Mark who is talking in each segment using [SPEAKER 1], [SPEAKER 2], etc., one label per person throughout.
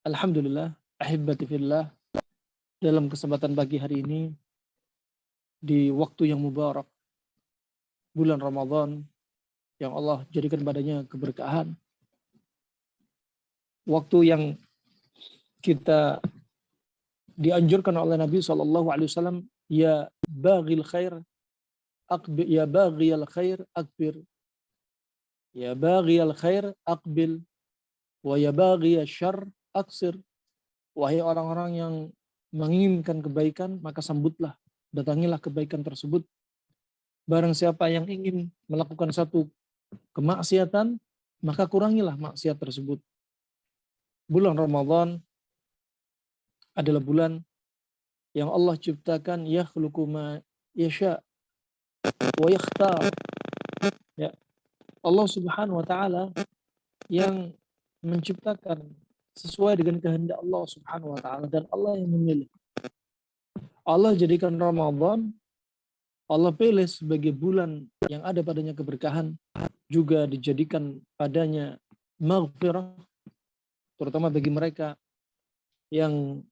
[SPEAKER 1] Alhamdulillah, ahibati fillah, dalam kesempatan pagi hari ini, di waktu yang mubarak, bulan Ramadan, yang Allah jadikan padanya keberkahan, waktu yang kita dianjurkan oleh Nabi SAW, ya baghil khair, aqbil, ya baghiyal khair, akbir, ya baghiyal khair, aqbil, wa ya baghiyal syarr, aksir. Wahai orang-orang yang menginginkan kebaikan, maka sambutlah, datangilah kebaikan tersebut. Barang siapa yang ingin melakukan satu kemaksiatan, maka kurangilah maksiat tersebut. Bulan Ramadan adalah bulan yang Allah ciptakan yakhluqu ma yasha wa yakhtar. Ya, Allah Subhanahu wa taala yang menciptakan sesuai dengan kehendak Allah Subhanahu wa taala, dan Allah yang memilih. Allah jadikan Ramadan, Allah pilih sebagai bulan yang ada padanya keberkahan, juga dijadikan padanya maghfirah, terutama bagi mereka yang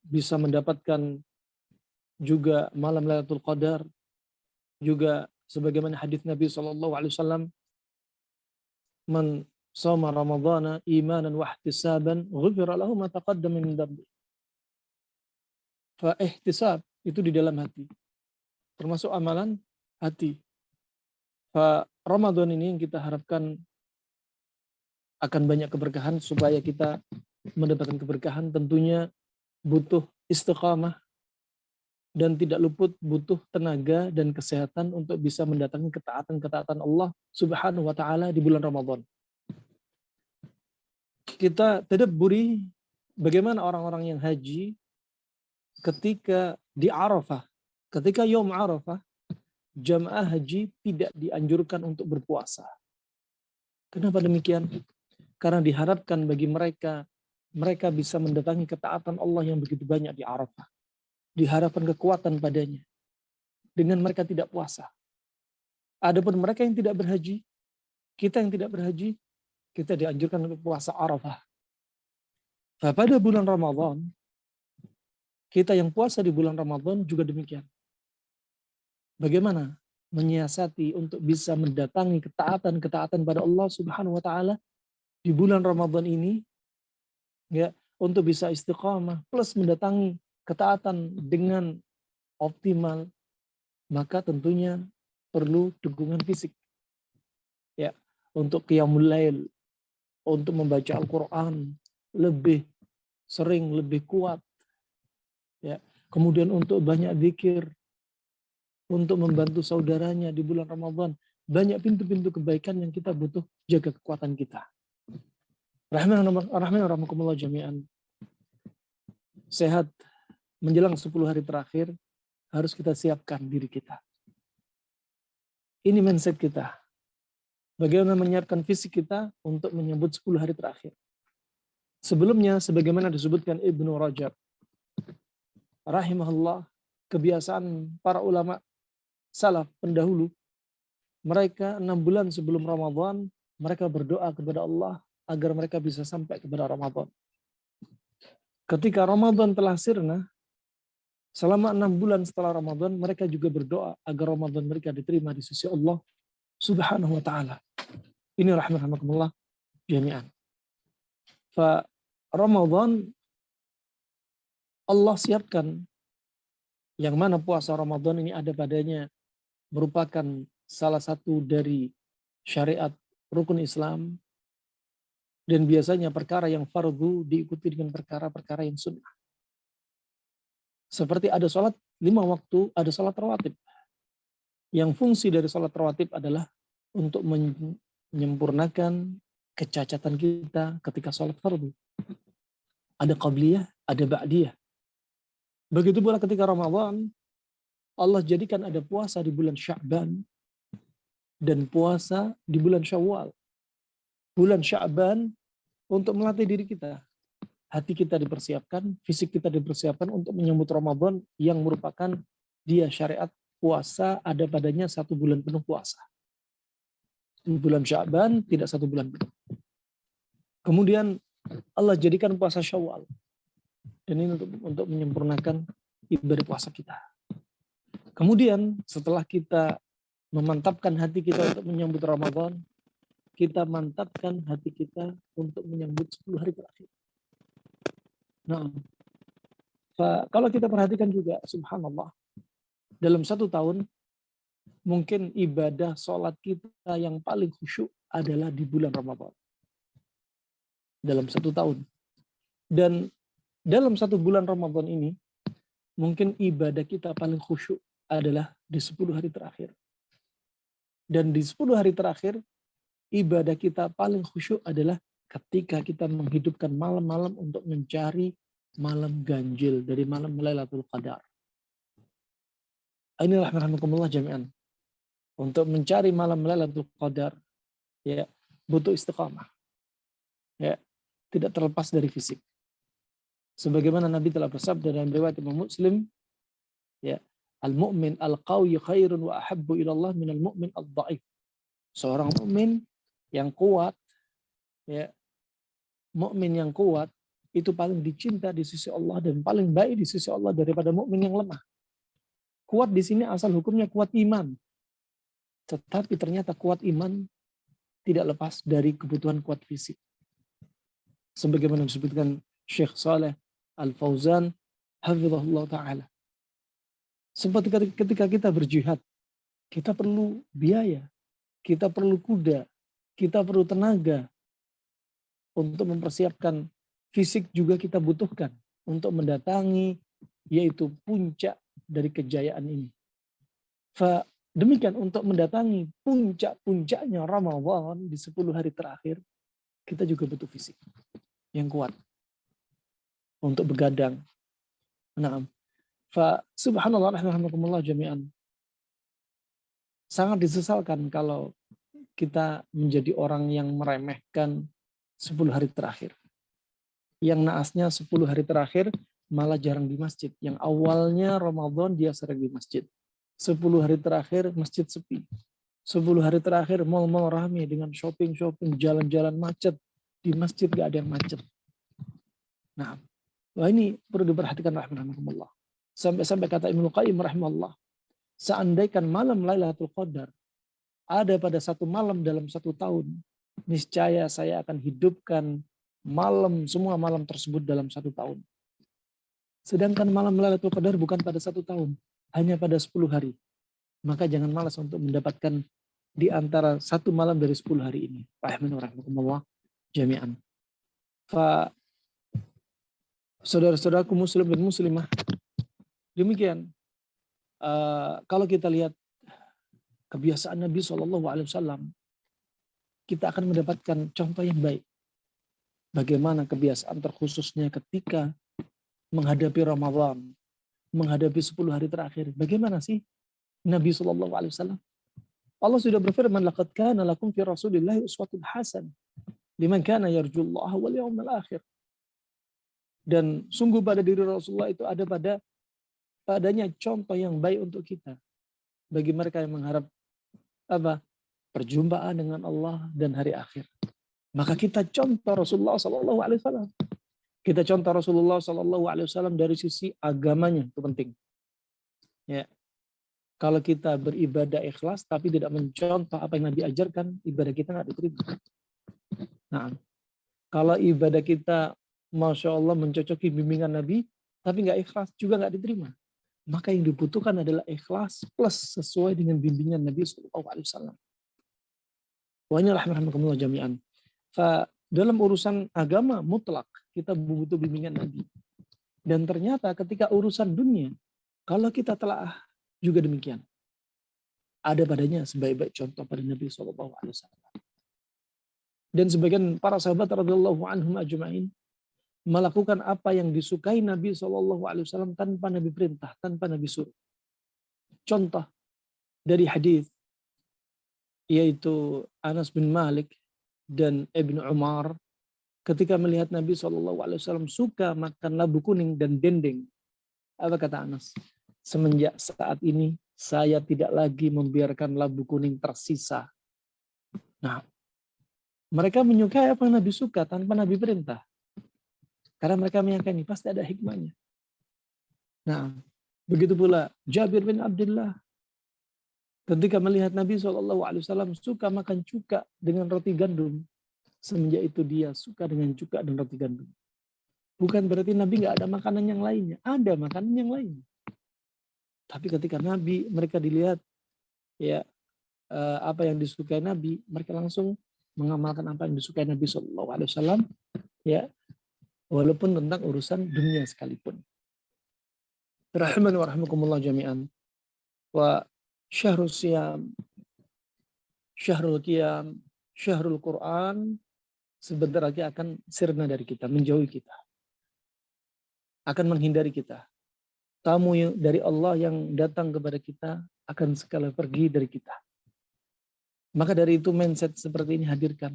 [SPEAKER 1] bisa mendapatkan juga malam Lailatul Qadar, juga sebagaimana hadis Nabi SAW, man shoma ramadhana imanan wa ihtisaban ghufira lahu ma taqaddama min dhanbi. Fa ihtisab itu di dalam hati, termasuk amalan hati. Fa Ramadan ini yang kita harapkan akan banyak keberkahan. Supaya kita mendapatkan keberkahan, tentunya butuh istiqamah, dan tidak luput butuh tenaga dan kesehatan untuk bisa mendatangi ketaatan-ketaatan Allah Subhanahu wa taala di bulan Ramadan. Kita tadabburi bagaimana orang-orang yang haji ketika di Arafah, ketika Yom Arafah, jamaah haji tidak dianjurkan untuk berpuasa. Kenapa demikian? Karena diharapkan bagi mereka bisa mendatangi ketaatan Allah yang begitu banyak di Arafah. Diharapkan kekuatan padanya dengan mereka tidak puasa. Adapun mereka yang tidak berhaji, kita yang tidak berhaji, kita dianjurkan untuk puasa Arafah. Pada bulan Ramadan, kita yang puasa di bulan Ramadan juga demikian. Bagaimana menyiasati untuk bisa mendatangi ketaatan-ketaatan pada Allah Subhanahu wa taala di bulan Ramadan ini, ya, untuk bisa istiqamah plus mendatangi ketaatan dengan optimal, maka tentunya perlu dukungan fisik. Ya, untuk qiyamul lail, untuk membaca Al-Qur'an lebih sering, lebih kuat. Ya, kemudian untuk banyak zikir, untuk membantu saudaranya di bulan Ramadan. Banyak pintu-pintu kebaikan yang kita butuh jaga kekuatan kita. Rahimahumullah jami'an. Sehat menjelang 10 hari terakhir, harus kita siapkan diri kita. Ini mindset kita. Bagaimana menyiapkan fisik kita untuk menyambut 10 hari terakhir. Sebelumnya, sebagaimana disebutkan Ibnu Rajab rahimahullah, kebiasaan para ulama salaf pendahulu, mereka 6 bulan sebelum Ramadan, mereka berdoa kepada Allah agar mereka bisa sampai kepada Ramadan. Ketika Ramadan telah sirna, selama 6 bulan setelah Ramadan, mereka juga berdoa agar Ramadan mereka diterima di sisi Allah Subhanahu wa ta'ala. Ini rahmatullah jami'an. Fa Ramadan Allah siapkan, yang mana puasa Ramadan ini ada padanya merupakan salah satu dari syariat rukun Islam, dan biasanya perkara yang fardu diikuti dengan perkara-perkara yang sunnah. Seperti ada sholat 5 waktu, ada sholat rawatib. Yang fungsi dari sholat rawatib adalah untuk menyempurnakan kecacatan kita ketika sholat fardu. Ada qabliyah, ada ba'diyah. Begitu pula ketika Ramadan, Allah jadikan ada puasa di bulan Sya'ban dan puasa di bulan Syawal. Bulan Sya'ban untuk melatih diri kita. Hati kita dipersiapkan, fisik kita dipersiapkan untuk menyambut Ramadan yang merupakan dia syariat puasa ada padanya 1 bulan penuh puasa. Di bulan Sya'ban tidak 1 bulan penuh. Kemudian Allah jadikan puasa Syawal. Dan ini untuk menyempurnakan ibadah puasa kita. Kemudian setelah kita memantapkan hati kita untuk menyambut Ramadan, kita mantapkan hati kita untuk menyambut 10 hari terakhir. Nah, kalau kita perhatikan juga, subhanallah, dalam satu tahun, mungkin ibadah sholat kita yang paling khusyuk adalah di bulan Ramadan. Dalam satu tahun. Dan dalam satu bulan Ramadan ini, mungkin ibadah kita paling khusyuk adalah di 10 hari terakhir. Dan di 10 hari terakhir, ibadah kita paling khusyuk adalah ketika kita menghidupkan malam-malam untuk mencari malam ganjil dari malam Lailatul Qadar. Inilah rahmatullah jami'an. Untuk mencari malam Lailatul Qadar, ya, butuh istiqamah. Ya, tidak terlepas dari fisik. Sebagaimana Nabi telah bersabda dalam riwayat Imam Muslim, ya, al-mu'min al-qawi khairun wa ahabbu ila Allah minal mu'min al-dha'if. Seorang mukmin yang kuat, ya, mukmin yang kuat itu paling dicinta di sisi Allah dan paling baik di sisi Allah daripada mukmin yang lemah. Kuat di sini asal hukumnya kuat iman. Tetapi ternyata kuat iman tidak lepas dari kebutuhan kuat fisik. Sebagaimana disebutkan Syekh Saleh Al-Fauzan hafizahullah taala. Seperti ketika kita berjihad, kita perlu biaya, kita perlu kuda, kita perlu tenaga untuk mempersiapkan fisik juga kita butuhkan untuk mendatangi yaitu puncak dari kejayaan ini. Demikian untuk mendatangi puncak-puncaknya Ramadan di 10 hari terakhir, kita juga butuh fisik yang kuat untuk begadang. Nah, subhanallah rahmatullah jami'an. Sangat disesalkan kalau kita menjadi orang yang meremehkan 10 hari terakhir. Yang naasnya 10 hari terakhir malah jarang di masjid. Yang awalnya Ramadan dia sering di masjid. 10 hari terakhir masjid sepi. 10 hari terakhir mal-mal ramai dengan shopping-shopping, jalan-jalan macet. Di masjid gak ada yang macet. Nah, ini perlu diperhatikan rahmatullah. Sampai-sampai kata Ibnu Qayyim rahimahullah, seandainya malam Lailatul Qadar ada pada satu malam dalam satu tahun, niscaya saya akan hidupkan semua malam tersebut dalam satu tahun. Sedangkan malam Lailatul Qadar bukan pada satu tahun, hanya pada 10 hari. Maka jangan malas untuk mendapatkan di antara satu malam dari 10 hari ini. Rahimahullah jami'an. Saudara-saudaraku muslim dan muslimah, demikian. Kalau kita lihat kebiasaan Nabi SAW, kita akan mendapatkan contoh yang baik. Bagaimana kebiasaan terkhususnya ketika menghadapi Ramadan, menghadapi 10 hari terakhir. Bagaimana sih Nabi SAW? Allah sudah berfirman, laqad kana lakum fi Rasulillahi uswatun hasan liman kana yarjullaha wal yawmal akhir. Dan sungguh pada diri Rasulullah itu ada padanya contoh yang baik untuk kita. Bagi mereka yang mengharap perjumpaan dengan Allah dan hari akhir. Maka kita contoh Rasulullah SAW. Kita contoh Rasulullah SAW dari sisi agamanya, itu penting. Ya. Kalau kita beribadah ikhlas tapi tidak mencontoh apa yang Nabi ajarkan, ibadah kita nggak diterima. Nah, kalau ibadah kita, masya Allah, mencocoki bimbingan Nabi, tapi nggak ikhlas juga nggak diterima. Maka yang dibutuhkan adalah ikhlas plus sesuai dengan bimbingan Nabi SAW. Wa ini rahmatullah jami'an. Dalam urusan agama mutlak kita butuh bimbingan Nabi. Dan ternyata ketika urusan dunia, kalau kita telah juga demikian. Ada padanya sebaik-baik contoh pada Nabi SAW. Dan sebagian para sahabat radhiyallahu anhum ajma'in melakukan apa yang disukai Nabi SAW tanpa Nabi perintah, tanpa Nabi suruh. Contoh dari hadis yaitu Anas bin Malik dan Ibnu Umar ketika melihat Nabi SAW suka makan labu kuning dan dendeng. Apa kata Anas? Semenjak saat ini saya tidak lagi membiarkan labu kuning tersisa. Nah, mereka menyukai apa yang Nabi suka tanpa Nabi perintah. Karena mereka meyakini pasti ada hikmahnya. Nah, begitu pula Jabir bin Abdullah ketika melihat Nabi SAW suka makan cuka dengan roti gandum. Semenjak itu dia suka dengan cuka dan roti gandum. Bukan berarti Nabi nggak ada makanan yang lainnya. Ada makanan yang lainnya. Tapi ketika Nabi, mereka dilihat ya apa yang disukai Nabi, mereka langsung mengamalkan apa yang disukai Nabi SAW. Ya, walaupun tentang urusan dunia sekalipun. Rahman wa rahmakumullah jami'an. Wa syahrul siyam, syahrul qiyam, syahrul Quran sebentar lagi akan sirna dari kita, menjauhi kita. Akan menghindari kita. Tamu dari Allah yang datang kepada kita akan sekali pergi dari kita. Maka dari itu mindset seperti ini hadirkan.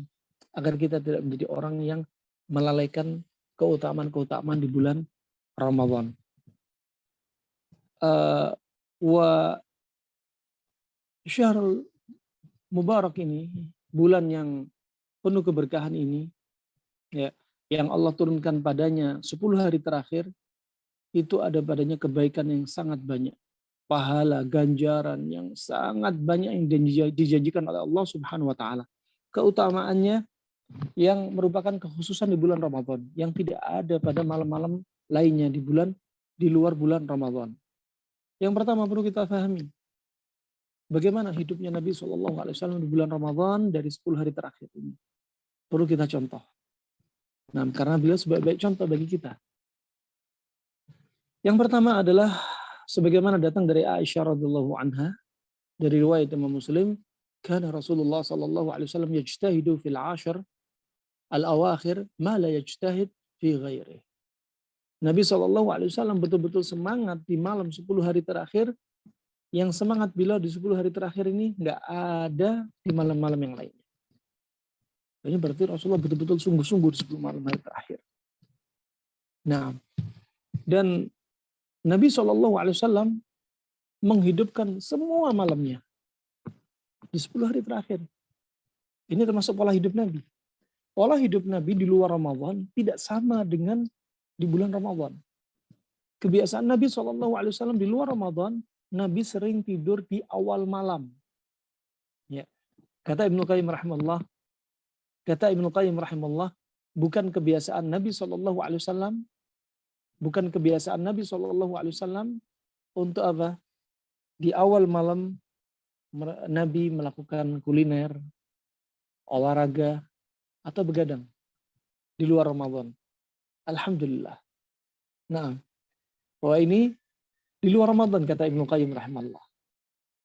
[SPEAKER 1] Agar kita tidak menjadi orang yang melalaikan keutamaan-keutamaan di bulan Ramadan. Wa syahrul mubarak ini, bulan yang penuh keberkahan ini, ya, yang Allah turunkan padanya 10 hari terakhir, itu ada padanya kebaikan yang sangat banyak. Pahala, ganjaran yang sangat banyak yang dijanjikan oleh Allah Subhanahu wa taala. Keutamaannya yang merupakan kekhususan di bulan Ramadan, yang tidak ada pada malam-malam lainnya di luar bulan Ramadan. Yang pertama perlu kita pahami, bagaimana hidupnya Nabi SAW di bulan Ramadan dari 10 hari terakhir ini. Perlu kita contoh. Nah, karena beliau sebaik-baik contoh bagi kita. Yang pertama adalah sebagaimana datang dari Aisyah radhiyallahu anha dari riwayat Imam Muslim, kana Rasulullah sallallahu alaihi wasallam yajtahidu fil 'ashr al-awakhir ma la yajtahid fi ghairihi. Nabi sallallahu alaihi wasallam betul-betul semangat di malam 10 hari terakhir, yang semangat beliau di 10 hari terakhir ini enggak ada di malam-malam yang lainnya. Ini berarti Rasulullah betul-betul sungguh-sungguh di 10 malam hari terakhir. Nah, dan Nabi SAW menghidupkan semua malamnya di 10 hari terakhir. Ini termasuk pola hidup Nabi. Pola hidup Nabi di luar Ramadan tidak sama dengan di bulan Ramadan. Kebiasaan Nabi SAW di luar Ramadan, Nabi sering tidur di awal malam. Ya. Kata Ibnu Qayyim rahimahullah, bukan kebiasaan Nabi SAW, bukan kebiasaan Nabi SAW untuk apa? Di awal malam Nabi melakukan kuliner, olahraga, atau begadang di luar Ramadan. Alhamdulillah. Nah, bahwa ini di luar Ramadan kata Ibnu Qayyim rahimahullah.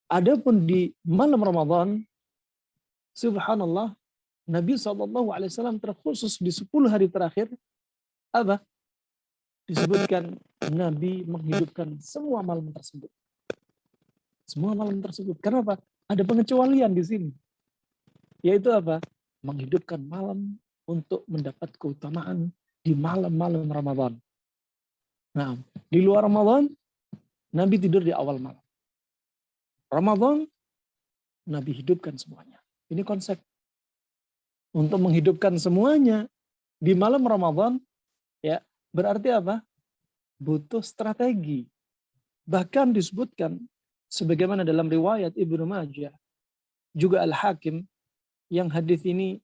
[SPEAKER 1] Adapun di malam Ramadan, subhanallah, Nabi SAW terkhusus di 10 hari terakhir, apa? Disebutkan Nabi menghidupkan semua malam tersebut. Semua malam tersebut. Kenapa? Ada pengecualian di sini. Yaitu apa? Menghidupkan malam untuk mendapat keutamaan di malam-malam Ramadan. Nah, di luar Ramadan, Nabi tidur di awal malam. Ramadan, Nabi hidupkan semuanya. Ini konsep. Untuk menghidupkan semuanya di malam Ramadan, ya, berarti apa? Butuh strategi. Bahkan disebutkan sebagaimana dalam riwayat Ibnu Majah, juga Al-Hakim, yang hadis ini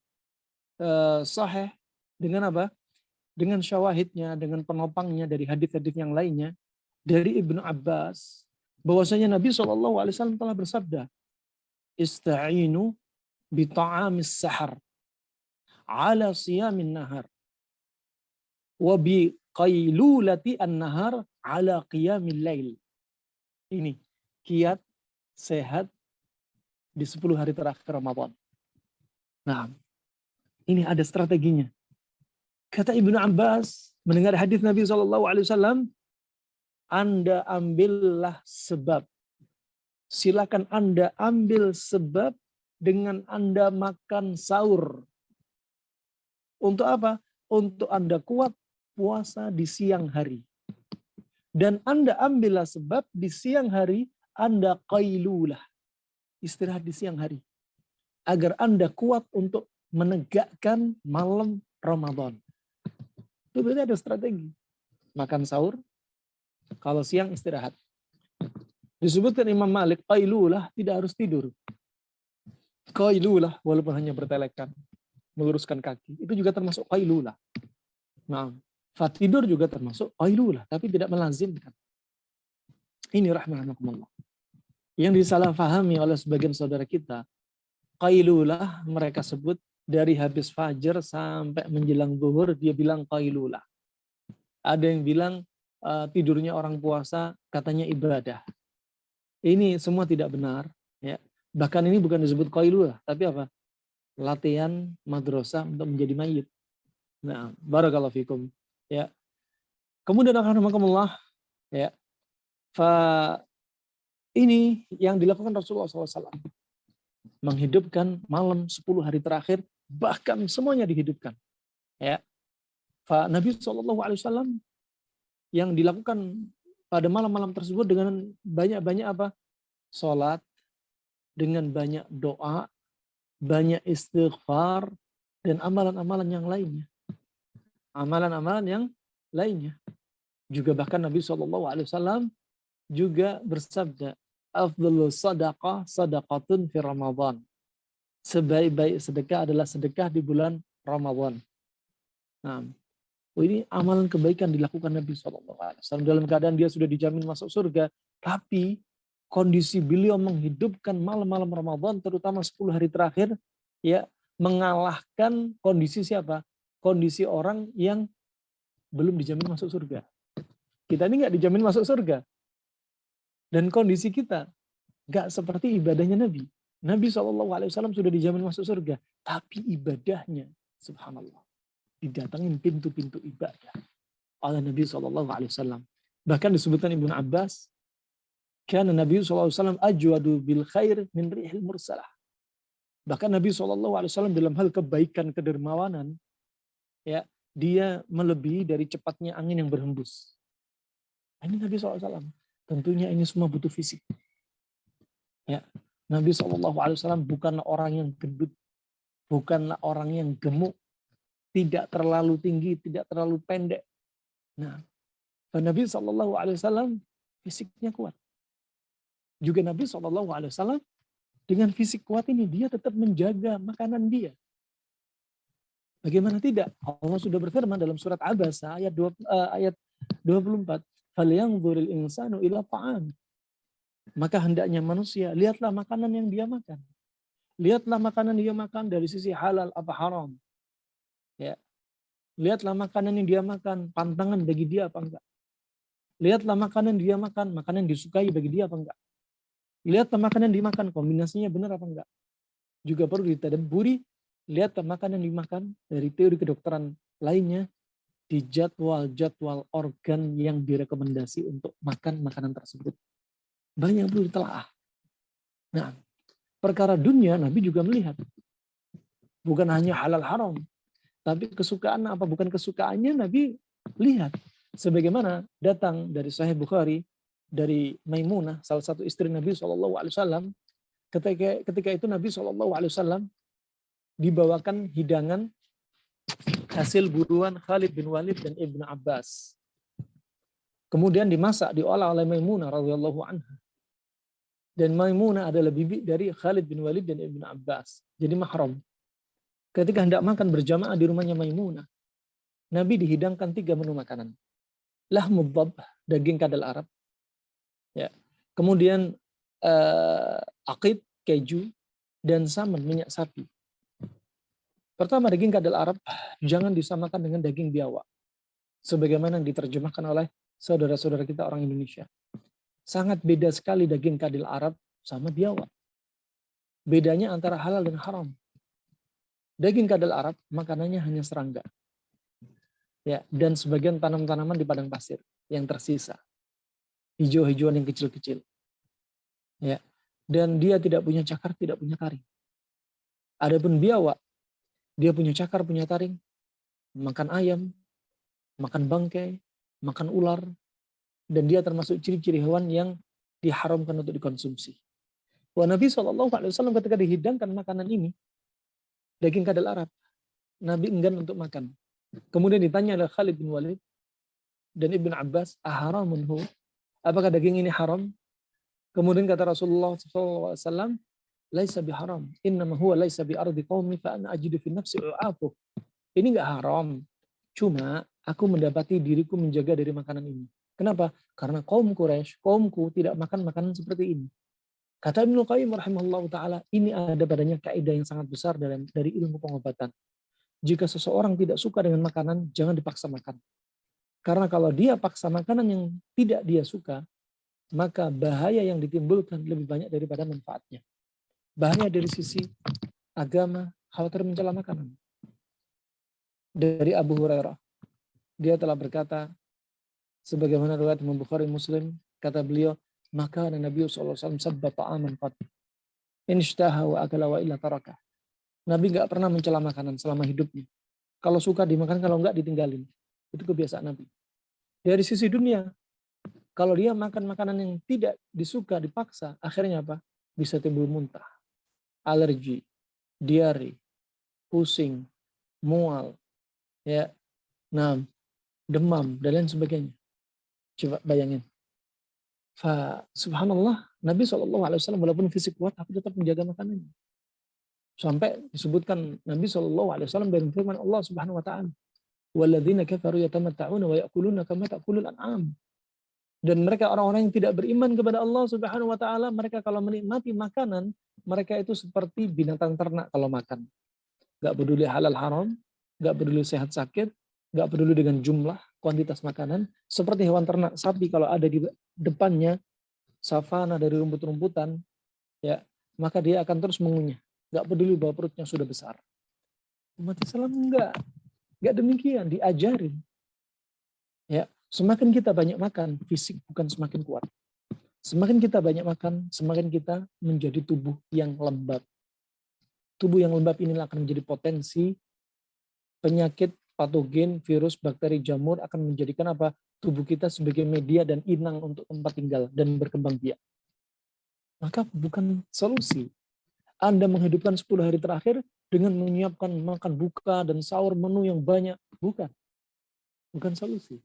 [SPEAKER 1] sahih dengan apa? Dengan syawahidnya, dengan penopangnya dari hadis-hadis yang lainnya dari Ibnu Abbas, bahwasanya Nabi SAW telah bersabda, "Ista'inu bi ta'amis sahar ala siyamin nahar wa bi qailulati an-nahar ala qiyamil lail." Ini kiat sehat di 10 hari terakhir Ramadan. Nah, ini ada strateginya. Kata Ibnu Abbas mendengar hadis Nabi SAW, Anda ambillah sebab. Silakan Anda ambil sebab dengan Anda makan sahur. Untuk apa? Untuk Anda kuat puasa di siang hari. Dan Anda ambillah sebab di siang hari Anda qailulah. Istirahat di siang hari. Agar Anda kuat untuk menegakkan malam Ramadan. Itu berarti ada strategi. Makan sahur, kalau siang istirahat. Disebutkan Imam Malik, qailulah, tidak harus tidur. Qailulah, walaupun hanya bertelekan, meluruskan kaki, itu juga termasuk qailulah. Nah, tidur juga termasuk qailulah, tapi tidak melazimkan. Ini rahmanakumullah. Yang disalahfahami oleh sebagian saudara kita, qailulah mereka sebut dari habis fajar sampai menjelang zuhur, dia bilang qailulah. Ada yang bilang tidurnya orang puasa katanya ibadah. Ini semua tidak benar. Ya. Bahkan ini bukan disebut qailulah, tapi apa? Latihan madrasah untuk menjadi mayit. Nah, barakallahu fikum. Ya. Kemudian rahmatullah, ya. Ini yang dilakukan Rasulullah SAW. Menghidupkan malam 10 hari terakhir, bahkan semuanya dihidupkan. Ya. Nabi SAW yang dilakukan pada malam-malam tersebut dengan banyak-banyak apa? Salat, dengan banyak doa, banyak istighfar, dan amalan-amalan yang lainnya. Amalan-amalan yang lainnya. Juga bahkan Nabi SAW juga bersabda, afdhalus sadaqah sadaqatun fi Ramadan. Sebaik-baik sedekah adalah sedekah di bulan Ramadan. Nah, ini amalan kebaikan dilakukan Nabi SAW dalam keadaan dia sudah dijamin masuk surga, tapi kondisi beliau menghidupkan malam-malam Ramadan, terutama 10 hari terakhir, ya, mengalahkan kondisi siapa? Kondisi orang yang belum dijamin masuk surga. Kita ini nggak dijamin masuk surga. Dan kondisi kita nggak seperti ibadahnya Nabi. Nabi SAW sudah dijamin masuk surga. Tapi ibadahnya, subhanallah, didatangin pintu-pintu ibadah oleh Nabi SAW. Bahkan disebutkan Ibnu Abbas, karena Nabi SAW ajwadu bil khair min rihil mursalah. Bahkan Nabi SAW dalam hal kebaikan, kedermawanan, ya, dia melebihi dari cepatnya angin yang berhembus. Ini Nabi SAW. Tentunya ini semua butuh fisik. Ya, Nabi SAW bukanlah orang yang gendut, bukanlah orang yang gemuk, tidak terlalu tinggi, tidak terlalu pendek. Nah, Nabi SAW fisiknya kuat. Juga Nabi SAW dengan fisik kuat ini dia tetap menjaga makanan dia. Bagaimana tidak? Allah sudah berfirman dalam surat Abasa ayat 24, "Falyanzuril insanu ila ta'am." Maka hendaknya manusia lihatlah makanan yang dia makan. Lihatlah makanan yang dia makan dari sisi halal apa haram. Ya. Lihatlah makanan yang dia makan, pantangan bagi dia apa enggak. Lihatlah makanan yang dia makan, makanan yang disukai bagi dia apa enggak. Lihatlah makanan yang dimakan, kombinasinya benar apa enggak. Juga perlu ditadabburi, lihatlah makanan yang dimakan dari teori kedokteran lainnya di jadwal-jadwal organ yang direkomendasi untuk makan makanan tersebut. Banyak yang perlu ditelaah. Nah, perkara dunia Nabi juga melihat. Bukan hanya halal haram, tapi kesukaan apa bukan kesukaannya Nabi lihat. Sebagaimana datang dari Sahih Bukhari dari Maimunah, salah satu istri Nabi SAW, ketika itu Nabi SAW dibawakan hidangan hasil buruan Khalid bin Walid dan Ibnu Abbas. Kemudian dimasak, diolah oleh Maimunah radhiyallahu anha. Dan Maimunah adalah bibi dari Khalid bin Walid dan Ibnu Abbas. Jadi mahram. Ketika hendak makan berjamaah di rumahnya Maimunah, Nabi dihidangkan 3 menu makanan. Lahmud dhab, daging kadal Arab. Ya. Kemudian aqid, keju, dan saman, minyak sapi. Pertama, daging kadal Arab jangan disamakan dengan daging biawak. Sebagaimana yang diterjemahkan oleh saudara-saudara kita orang Indonesia. Sangat beda sekali daging kadal Arab sama biawak. Bedanya antara halal dan haram. Daging kadal Arab makanannya hanya serangga. Ya, dan sebagian tanam-tanaman di padang pasir yang tersisa. Hijau-hijauan yang kecil-kecil. Ya. Dan dia tidak punya cakar, tidak punya taring. Adapun biawak, dia punya cakar, punya taring, makan ayam, makan bangkai, makan ular, dan dia termasuk ciri-ciri hewan yang diharamkan untuk dikonsumsi. Wah, Nabi SAW ketika dihidangkan makanan ini, daging kadal Arab, Nabi enggan untuk makan. Kemudian ditanya oleh Khalid bin Walid dan Ibn Abbas, aharamun hu? Apakah daging ini haram? Kemudian kata Rasulullah SAW, laisa biharam, innama huwa laisa bi ardi qaumi fa ana ajidu fi nafsi u'afu. Ini enggak haram. Cuma aku mendapati diriku menjaga dari makanan ini. Kenapa? Karena kaum Quraisy, kaumku tidak makan makanan seperti ini. Kata Ibnu Qayyim rahimahullah taala, ini ada padanya kaidah yang sangat besar dari ilmu pengobatan. Jika seseorang tidak suka dengan makanan, jangan dipaksa makan. Karena kalau dia paksa makanan yang tidak dia suka, maka bahaya yang ditimbulkan lebih banyak daripada manfaatnya. Bahaya dari sisi agama, khawatir mencela makanan. Dari Abu Hurairah, dia telah berkata, sebagaimana riwayat Imam Bukhari Muslim, kata beliau, maka Nabi SAW sabba ta'aman qad in ishtaha wa akala wa illa taraka. Nabi nggak pernah mencela makanan selama hidupnya. Kalau suka dimakan, kalau nggak ditinggalin. Itu kebiasaan Nabi. Dari sisi dunia, kalau dia makan makanan yang tidak disuka, dipaksa, akhirnya apa? Bisa timbul muntah, alergi, diare, pusing, mual, ya, demam, dan lain sebagainya. Coba bayangin. Subhanallah, Nabi SAW walaupun fisik kuat, tapi tetap menjaga makanannya. Sampai disebutkan Nabi SAW dari firman Allah Subhanahu Wa Taala, "Walladzina kafaru yatamatta'una wa ya'kuluna kama ta'kulul an'am." Dan mereka orang-orang yang tidak beriman kepada Allah Subhanahu Wa Taala, mereka kalau menikmati makanan, mereka itu seperti binatang ternak kalau makan. Gak peduli halal haram, gak peduli sehat sakit, gak peduli dengan jumlah, kuantitas makanan, seperti hewan ternak sapi kalau ada di depannya savana dari rumput-rumputan, ya, maka dia akan terus mengunyah. Gak peduli bahwa perutnya sudah besar. Umat Islam enggak demikian, diajarin. Ya, semakin kita banyak makan, fisik bukan semakin kuat. Semakin kita banyak makan, semakin kita menjadi tubuh yang lembab. Tubuh yang lembab inilah akan menjadi potensi penyakit, patogen, virus, bakteri, jamur akan menjadikan apa? Tubuh kita sebagai media dan inang untuk tempat tinggal dan berkembang biak. Maka bukan solusi. Anda menghidupkan 10 hari terakhir dengan menyiapkan makan buka dan sahur menu yang banyak. Bukan solusi.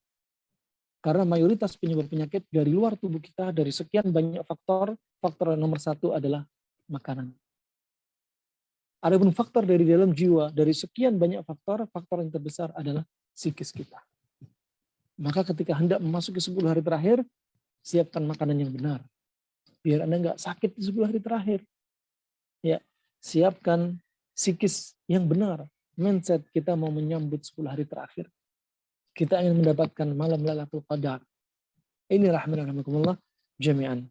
[SPEAKER 1] Karena mayoritas penyebab penyakit dari luar tubuh kita, dari sekian banyak faktor, faktor nomor 1 adalah makanan. Adapun faktor dari dalam jiwa, dari sekian banyak faktor, faktor yang terbesar adalah psikis kita. Maka ketika hendak memasuki 10 hari terakhir, siapkan makanan yang benar. Biar Anda nggak sakit di 10 hari terakhir. Ya, siapkan psikis yang benar. Mindset kita mau menyambut 10 hari terakhir. Kita ingin mendapatkan malam Lailatul Qadar. Ini rahmatullah jami'an.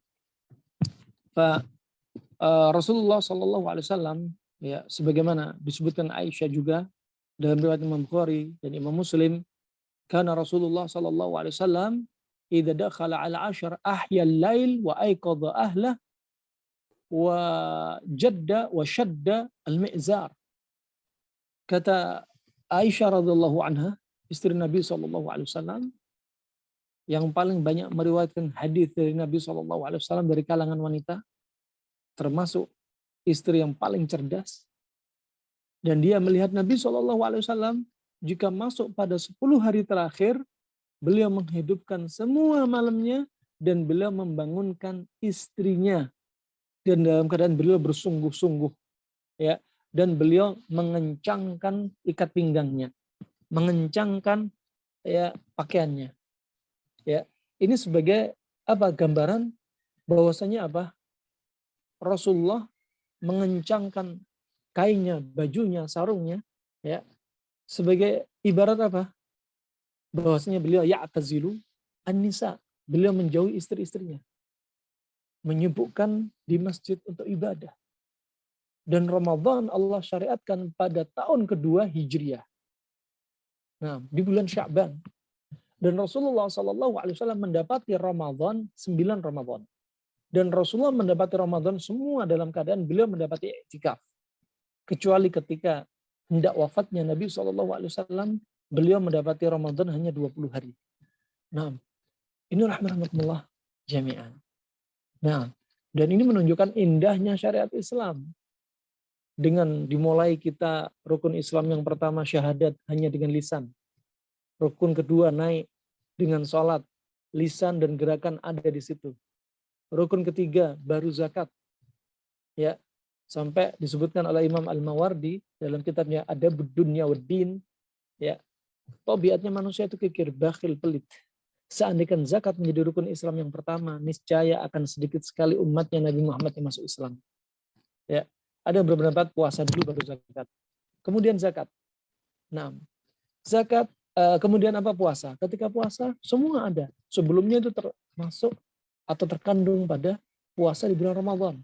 [SPEAKER 1] Rasulullah SAW, ya, sebagaimana disebutkan Aisyah juga dalam riwayat Imam Bukhari dan Imam Muslim, karena Rasulullah SAW idza dakhala ala 'ashar ahya al-lail wa ayqadha ahlah wa jadda wa shadda al-mi'zar. Kata Aisyah radhiyallahu anha, istri Nabi SAW yang paling banyak meriwayatkan hadis dari Nabi SAW dari kalangan wanita, termasuk istri yang paling cerdas. Dan dia melihat Nabi SAW jika masuk pada 10 hari terakhir, beliau menghidupkan semua malamnya dan beliau membangunkan istrinya. Dan dalam keadaan beliau bersungguh-sungguh, ya, dan beliau mengencangkan ikat pinggangnya, mengencangkan, ya, pakaiannya. Ya, ini sebagai apa? Gambaran bahwasanya apa? Rasulullah mengencangkan kainnya, bajunya, sarungnya, ya, sebagai ibarat apa? Bahwasanya beliau ya'tazilu an-nisa, beliau menjauhi istri-istrinya, menyibukkan di masjid untuk ibadah. Dan Ramadan Allah syariatkan pada tahun kedua Hijriah. Nah, di bulan Sya'ban. Dan Rasulullah SAW mendapati Ramadan 9 Ramadan. Dan Rasulullah mendapati Ramadan semua dalam keadaan beliau mendapati i'tikaf. Kecuali ketika hendak wafatnya Nabi SAW, beliau mendapati Ramadan hanya 20 hari. Nah, ini rahmatullah jami'an. Nah, dan ini menunjukkan indahnya syariat Islam. Dengan dimulai kita rukun Islam yang pertama syahadat hanya dengan lisan. Rukun kedua naik dengan sholat, lisan dan gerakan ada di situ. Rukun ketiga baru zakat. Ya, sampai disebutkan oleh Imam Al-Mawardi dalam kitabnya Adabud Dunya Waddin, ya, tabiatnya manusia itu kikir, bakhil, pelit. Seandainya zakat menjadi rukun Islam yang pertama, niscaya akan sedikit sekali umatnya Nabi Muhammad yang masuk Islam. Ya, ada berpendapat puasa dulu baru zakat. Kemudian zakat. Nah, zakat, kemudian apa puasa? Ketika puasa semua ada. Sebelumnya itu termasuk atau terkandung pada puasa di bulan Ramadan.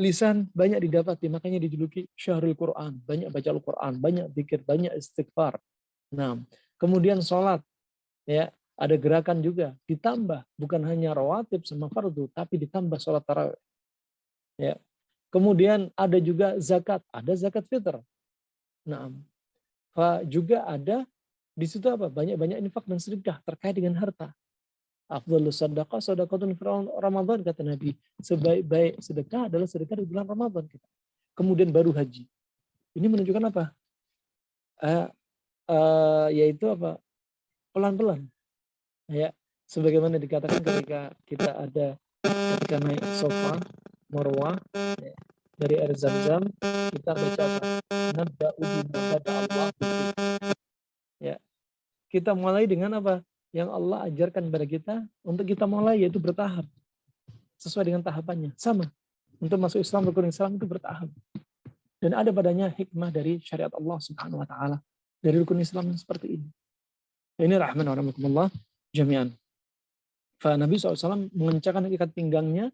[SPEAKER 1] Lisan banyak didapati, makanya dijuluki Syahrul Quran. Banyak baca Al-Quran, banyak zikir, banyak istighfar. Nah, kemudian sholat, ya, ada gerakan juga. Ditambah, bukan hanya rawatib sama fardu, tapi ditambah sholat tarawih. Ya. Kemudian ada juga zakat, ada zakat fitr. Nah, juga ada di situ apa? Banyak-banyak infak dan sedekah terkait dengan harta. Afdhalus sadaqah sadaqatun fi Ramadan, kata Nabi. Sebaik-baik sedekah adalah sedekah di bulan Ramadan. Kemudian baru haji. Ini menunjukkan apa? Yaitu apa? Pelan-pelan. Ya, sebagaimana dikatakan ketika naik Safa, Marwah, ya, dari air Zam-Zam, kita baca apa? Nabda'u bima bada Allah. Ya, kita mulai dengan apa? Yang Allah ajarkan kepada kita untuk kita mulai, yaitu bertahap. Sesuai dengan tahapannya. Sama. Untuk masuk Islam, rukun Islam itu bertahap. Dan ada padanya hikmah dari syariat Allah Subhanahu wa taala dari rukun Islam yang seperti ini. Ini rahman wa rahmatullah jami'an. Nabi SAW mengencangkan ikat pinggangnya,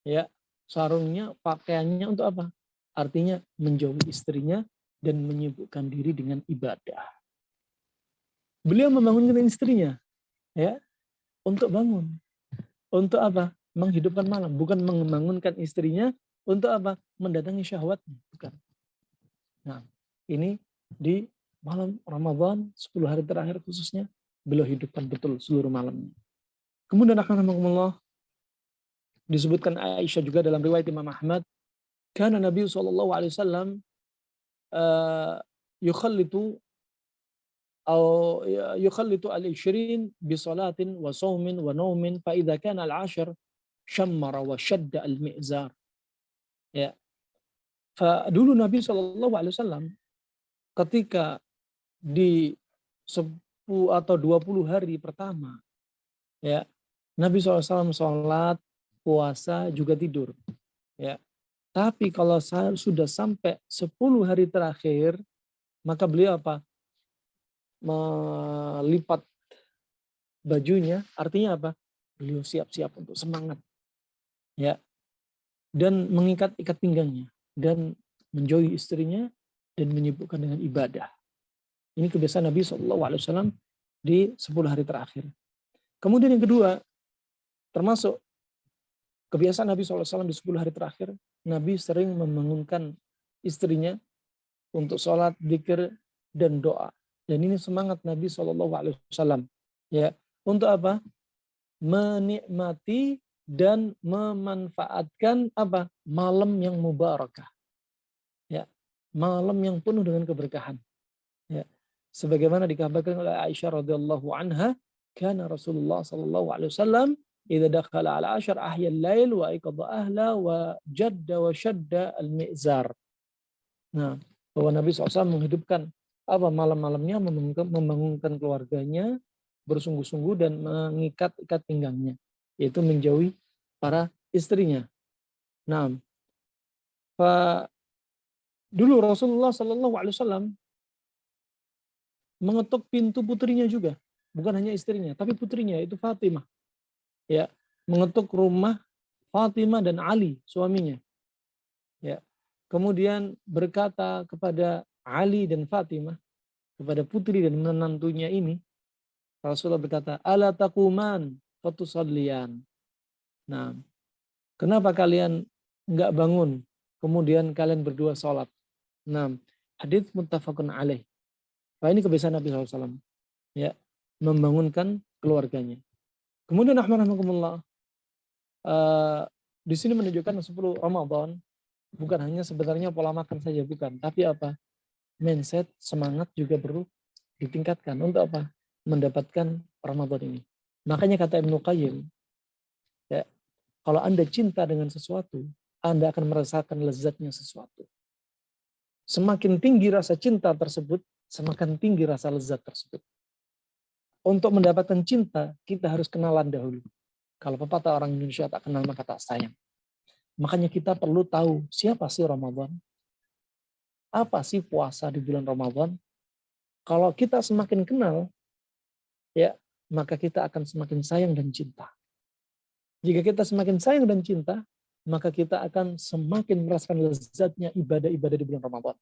[SPEAKER 1] ya, sarungnya, pakaiannya untuk apa? Artinya menjauhi istrinya dan menyibukkan diri dengan ibadah. Beliau membangunkan istrinya, ya, untuk bangun. Untuk apa? Menghidupkan malam. Bukan membangunkan istrinya untuk apa? Mendatangi syahwatnya. Bukan. Nah, ini di malam Ramadan, 10 hari terakhir khususnya, beliau hidupkan betul seluruh malamnya. Kemudian akhirnya disebutkan Aisyah juga dalam riwayat Imam Ahmad, karena Nabi SAW yukhallitu al-ishrin bi salatin wa saumin wa naumin fa idza kana al-ashar syammara wa shadda al-mi'zar. Ya. Dulu Nabi SAW ketika di 10 atau 20 hari pertama, ya, Nabi SAW sholat, puasa, juga tidur. Ya. Tapi kalau sudah sampai 10 hari terakhir, maka beliau apa? Melipat bajunya, artinya apa? Beliau siap-siap untuk semangat. Ya. Dan mengikat ikat pinggangnya. Dan menjauhi istrinya dan menyibukkan dengan ibadah. Ini kebiasaan Nabi SAW di 10 hari terakhir. Kemudian yang kedua, termasuk kebiasaan Nabi SAW di 10 hari terakhir, Nabi sering membangunkan istrinya untuk sholat, dzikir, dan doa. Dan ini semangat Nabi SAW. Ya, untuk apa? Menikmati dan memanfaatkan apa? Malam yang mubarakah. Ya, malam yang penuh dengan keberkahan. Ya, sebagaimana dikabarkan oleh Aisyah radhiyallahu anha, kana Rasulullah sallallahu alaihi wasallam idza dakhala ala ashar ahya al-lail wa iqadha ahla wa jadda wa shadda al-mi'zar. Nah, bahwa Nabi SAW menghidupkan apa malam-malamnya, membangunkan keluarganya bersungguh-sungguh dan mengikat ikat pinggangnya, yaitu menjauhi para istrinya. Nah, dulu Rasulullah Sallallahu Alaihi Wasallam mengetuk pintu putrinya juga, bukan hanya istrinya, tapi putrinya itu Fatimah. Ya, mengetuk rumah Fatimah dan Ali suaminya. Ya, kemudian berkata kepada Ali dan Fatimah, kepada putri dan menantunya ini, Rasulullah berkata, ala taquman fatusalliyan. Nah, kenapa kalian enggak bangun, kemudian kalian berdua sholat? Nah, hadits muttafaqun alaih. Nah, ini kebiasaan Nabi SAW. Ya, membangunkan keluarganya. Kemudian rahmatullah, di sini menunjukkan 10 Ramadan bukan hanya sebenarnya pola makan saja, bukan, tapi apa? Mindset, semangat juga perlu ditingkatkan untuk apa? Mendapatkan Ramadan ini. Makanya kata Ibnu Qayyim, ya, kalau Anda cinta dengan sesuatu, Anda akan merasakan lezatnya sesuatu. Semakin tinggi rasa cinta tersebut, semakin tinggi rasa lezat tersebut. Untuk mendapatkan cinta, kita harus kenalan dahulu. Kalau pepatah orang Indonesia tak kenal maka tak sayang. Makanya kita perlu tahu siapa sih Ramadan, apa sih puasa di bulan Ramadan. Kalau kita semakin kenal, ya, maka kita akan semakin sayang dan cinta. Jika kita semakin sayang dan cinta, maka kita akan semakin merasakan lezatnya ibadah-ibadah di bulan Ramadan.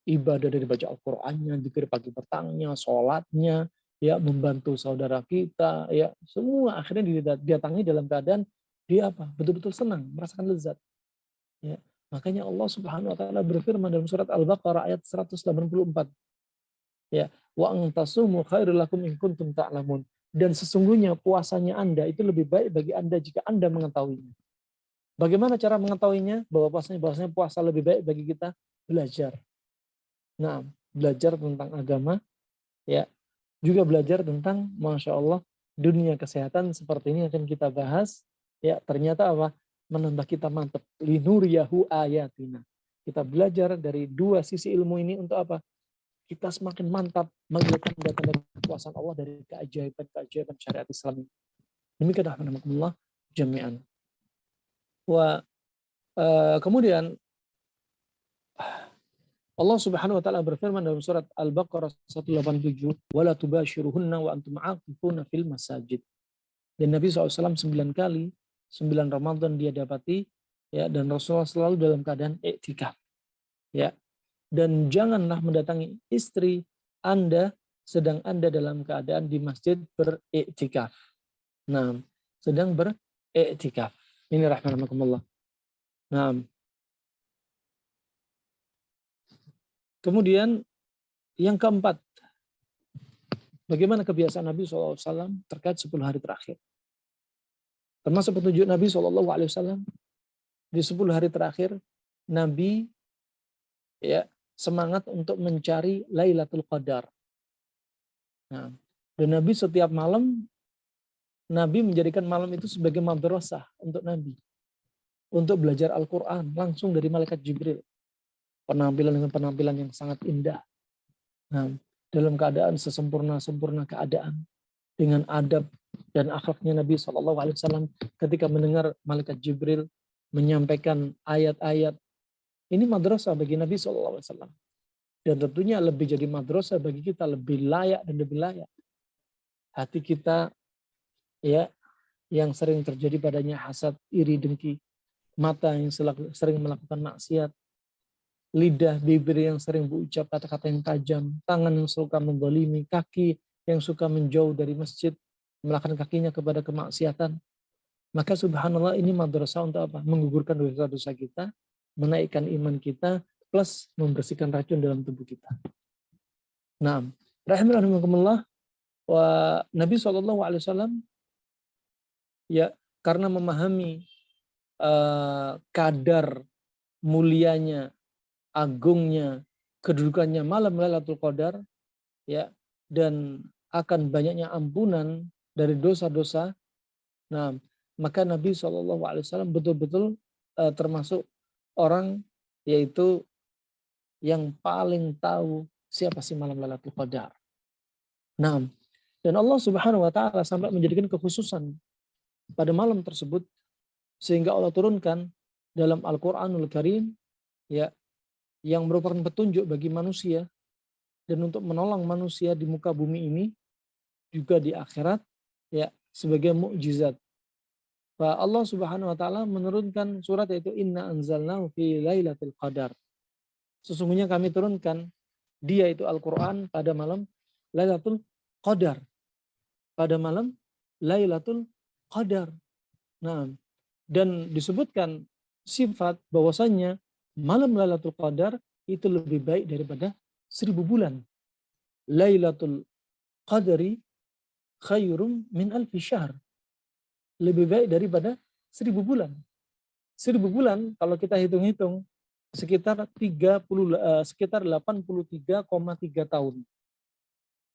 [SPEAKER 1] Ibadah dari baca Al-Qur'annya, zikir pagi petangnya, sholatnya, ya, membantu saudara kita, ya, semua akhirnya didatangi dalam keadaan dia apa? Betul-betul senang, merasakan lezat. Ya. Makanya Allah Subhanahu wa taala berfirman dalam surat Al-Baqarah ayat 184. Ya, wa antasumu khairul lakum in kuntum ta'lamun. Dan sesungguhnya puasanya Anda itu lebih baik bagi Anda jika Anda mengetahuinya. Bagaimana cara mengetahuinya? Bahwasanya puasa lebih baik bagi kita? Belajar. Nah, belajar tentang agama, ya, juga belajar tentang, masya Allah, dunia kesehatan seperti ini akan kita bahas. Ya, ternyata apa? Menambah kita mantap. Linuriyahu ayatina. Kita belajar dari dua sisi ilmu ini untuk apa? Kita semakin mantap melihat tanda-tanda kekuasaan Allah dari keajaiban-keajaiban syariat Islam. Demikian rahmatullah jami'an. Kemudian Allah Subhanahu wa taala berfirman dalam surat Al-Baqarah 187, "Wala tubashiruhunna wa antum 'akifuna fil masajid." Dan Nabi SAW 9 kali, 9 Ramadan dia dapati, ya, dan Rasulullah selalu dalam keadaan iktikaf. Ya. Dan janganlah mendatangi istri Anda sedang Anda dalam keadaan di masjid beriktikaf. Nah, sedang beriktikaf. Ini rahmatullah. Nah, kemudian yang keempat, bagaimana kebiasaan Nabi SAW terkait 10 hari terakhir. Termasuk petunjuk Nabi SAW di 10 hari terakhir, Nabi, ya, semangat untuk mencari Lailatul Qadar. Nah, dan Nabi setiap malam, Nabi menjadikan malam itu sebagai madrasah untuk Nabi. Untuk belajar Al-Quran langsung dari malaikat Jibril. Penampilan dengan penampilan yang sangat indah. Nah, dalam keadaan sesempurna-sempurna keadaan. Dengan adab dan akhlaknya Nabi SAW ketika mendengar malaikat Jibril menyampaikan ayat-ayat. Ini madrasah bagi Nabi SAW. Dan tentunya lebih jadi madrasah bagi kita, lebih layak dan lebih layak. Hati kita, ya, yang sering terjadi padanya hasad, iri, dengki. Mata yang sering melakukan maksiat. Lidah, bibir yang sering berucap kata-kata yang tajam. Tangan yang suka mendolimi. Kaki yang suka menjauh dari masjid. Melakkan kakinya kepada kemaksiatan. Maka subhanallah ini madrasah untuk apa? Menggugurkan dosa-dosa kita. Menaikkan iman kita. Plus membersihkan racun dalam tubuh kita. Nah, rahimahullah, Nabi SAW, ya, karena memahami kadar mulianya, agungnya, kedudukannya malam Lailatul Qadar, ya, dan akan banyaknya ampunan dari dosa-dosa. Nah, maka Nabi SAW betul-betul termasuk orang, yaitu yang paling tahu siapa sih malam Lailatul Qadar. Nah, dan Allah Subhanahu wa taala sampai menjadikan kekhususan pada malam tersebut sehingga Allah turunkan dalam Al-Qur'anul Karim, ya, yang merupakan petunjuk bagi manusia dan untuk menolong manusia di muka bumi ini juga di akhirat, ya, sebagai mukjizat. Allah Subhanahu wa taala menurunkan surat yaitu Inna anzalnahu fi lailatul qadar. Sesungguhnya kami turunkan dia itu Al-Qur'an pada malam Lailatul Qadar. Pada malam Lailatul Qadar. Nah, dan disebutkan sifat bahwasannya malam Lailatul Qadar itu lebih baik daripada 1000 bulan. Lailatul Qadri khairum min alfi syahr. Lebih baik daripada 1000 bulan. 1000 bulan kalau kita hitung-hitung sekitar 83,3 tahun.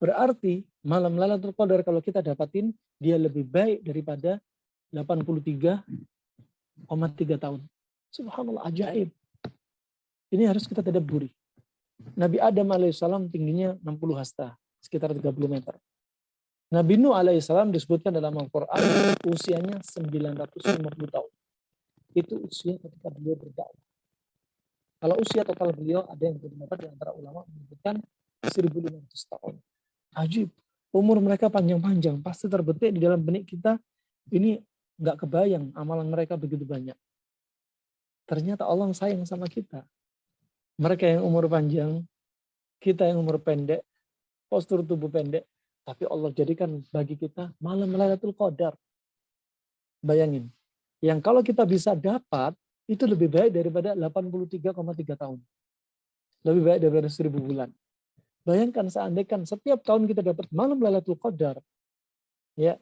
[SPEAKER 1] Berarti malam Lailatul Qadar kalau kita dapatin, dia lebih baik daripada 83,3 tahun. Subhanallah, ajaib. Ini harus kita tadabburi. Nabi Adam alaihissalam tingginya 60 hasta, sekitar 30 meter. Nabi Nuh alaihissalam disebutkan dalam Al-Quran usianya 950 tahun. Itu usia ketika beliau berdakwah. Kalau usia total beliau ada yang berpendapat di antara ulama menyebutkan 1500 tahun. Ajib. Umur mereka panjang-panjang, pasti terbetik di dalam benak kita. Ini nggak kebayang amalan mereka begitu banyak. Ternyata Allah sayang sama kita. Mereka yang umur panjang, kita yang umur pendek, postur tubuh pendek, tapi Allah jadikan bagi kita malam Lailatul Qadar. Bayangin, yang kalau kita bisa dapat, itu lebih baik daripada 83,3 tahun. Lebih baik daripada 1000 bulan. Bayangkan seandainya setiap tahun kita dapat malam Lailatul Qadar, ya,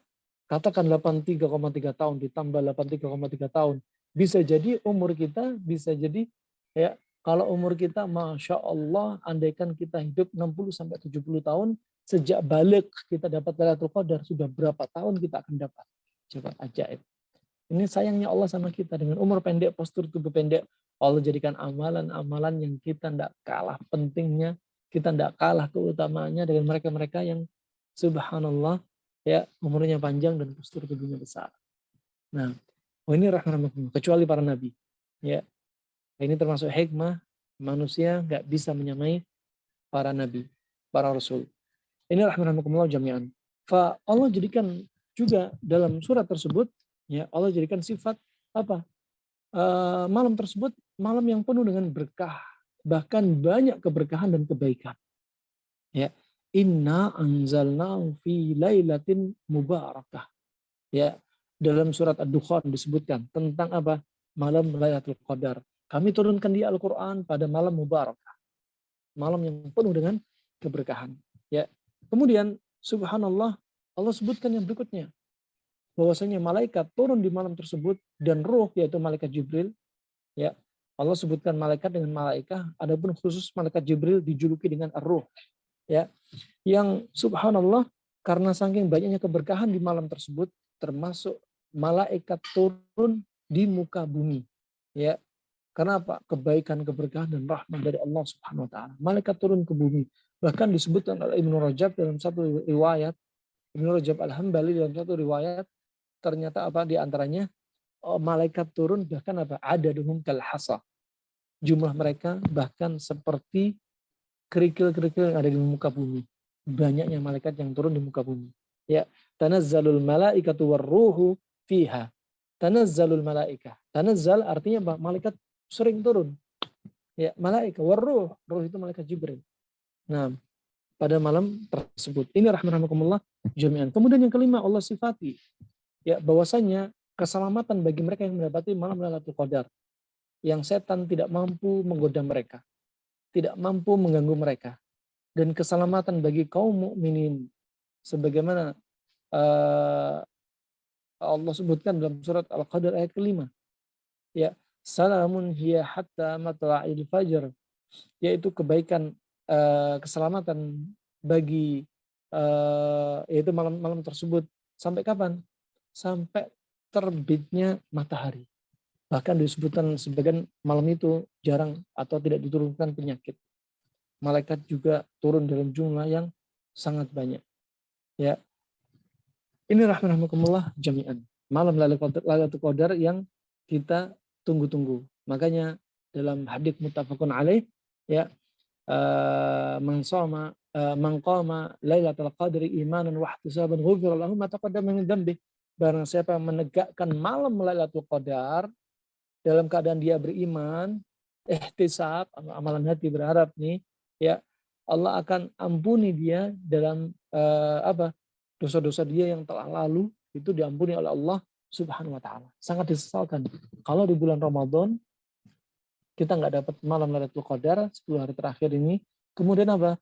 [SPEAKER 1] katakan 83,3 tahun ditambah 83,3 tahun, bisa jadi umur kita, bisa jadi, ya, kalau umur kita, Masya Allah, andaikan kita hidup 60-70 tahun, sejak balik kita dapat Lailatul Qadar, sudah berapa tahun kita akan dapat? Coba, ajaib. Ini sayangnya Allah sama kita, dengan umur pendek, postur tubuh pendek, Allah jadikan amalan-amalan yang kita tidak kalah pentingnya, kita tidak kalah keutamaannya dengan mereka-mereka yang subhanallah, ya, umurnya panjang dan postur tubuhnya besar. Nah, ini rahmatullah, kecuali para nabi. Ya, ini termasuk hikmah manusia nggak bisa menyamai para nabi, para rasul. Ini rahmatullah jami'an. Allah jadikan juga dalam surat tersebut, ya, Allah jadikan sifat apa? Malam tersebut malam yang penuh dengan berkah, bahkan banyak keberkahan dan kebaikan. Ya, inna anzalnahu fi lailatin mubarakah. Ya, dalam surat Ad-Dukhan disebutkan tentang apa? Malam Lailatul Qadar. Kami turunkan di Al-Qur'an pada malam mubarakah. Malam yang penuh dengan keberkahan. Ya. Kemudian subhanallah, Allah sebutkan yang berikutnya, bahwasanya malaikat turun di malam tersebut dan ruh, yaitu malaikat Jibril, ya. Allah sebutkan malaikat dengan malaikah, adapun khusus malaikat Jibril dijuluki dengan ar-ruh, ya. Yang subhanallah, karena saking banyaknya keberkahan di malam tersebut, termasuk malaikat turun di muka bumi, ya. Karena apa? Kebaikan, keberkahan dan rahmat dari Allah Subhanahu wa taala. Malaikat turun ke bumi. Bahkan disebutkan oleh Ibnu Rajab dalam satu riwayat, Ibnu Rajab Al-Hambali dalam satu riwayat, ternyata apa di antaranya, malaikat turun bahkan apa? Adaduhum kal hasa. Jumlah mereka bahkan seperti kerikil-kerikil yang ada di muka bumi. Banyaknya malaikat yang turun di muka bumi. Ya, tanazzalul malaikatu warruhu fiha. Tanazzalul malaikah. Tanazzal artinya apa? Malaikat sering turun. Ya, malaikat warruh, ruh itu malaikat Jibril. Nah, pada malam tersebut. Ini rahmatullah jami'an. Kemudian yang kelima, Allah sifati, ya, bahwasanya keselamatan bagi mereka yang mendapati malam Lailatul Qadar, yang setan tidak mampu menggoda mereka, tidak mampu mengganggu mereka, dan keselamatan bagi kaum mukminin sebagaimana Allah sebutkan dalam surat Al-Qadar ayat kelima, ya, salamun hiya hatta matla'il fajr, yaitu kebaikan, keselamatan bagi yaitu malam-malam tersebut sampai kapan? Sampai terbitnya matahari. Bahkan disebutkan sebagian malam itu jarang atau tidak diturunkan penyakit. Malaikat juga turun dalam jumlah yang sangat banyak. Ya, ini rahmatullah jami'an. Malam Lailatul Qadar yang kita tunggu-tunggu. Makanya dalam hadits muttafaqun alaih, ya, man qama Lailatul Qadri imanan wa ihtisaban ghufira lahu ma taqaddama min dhanbi. Barang siapa yang menegakkan malam Lailatul Qadar dalam keadaan dia beriman, ihtisab, amalan hati berharap nih, ya, Allah akan ampuni dia dalam dosa-dosa dia yang telah lalu, itu diampuni oleh Allah Subhanahu wa taala. Sangat disesalkan kalau di bulan Ramadan kita nggak dapat malam Lailatul Qadar 10 hari terakhir ini, kemudian apa?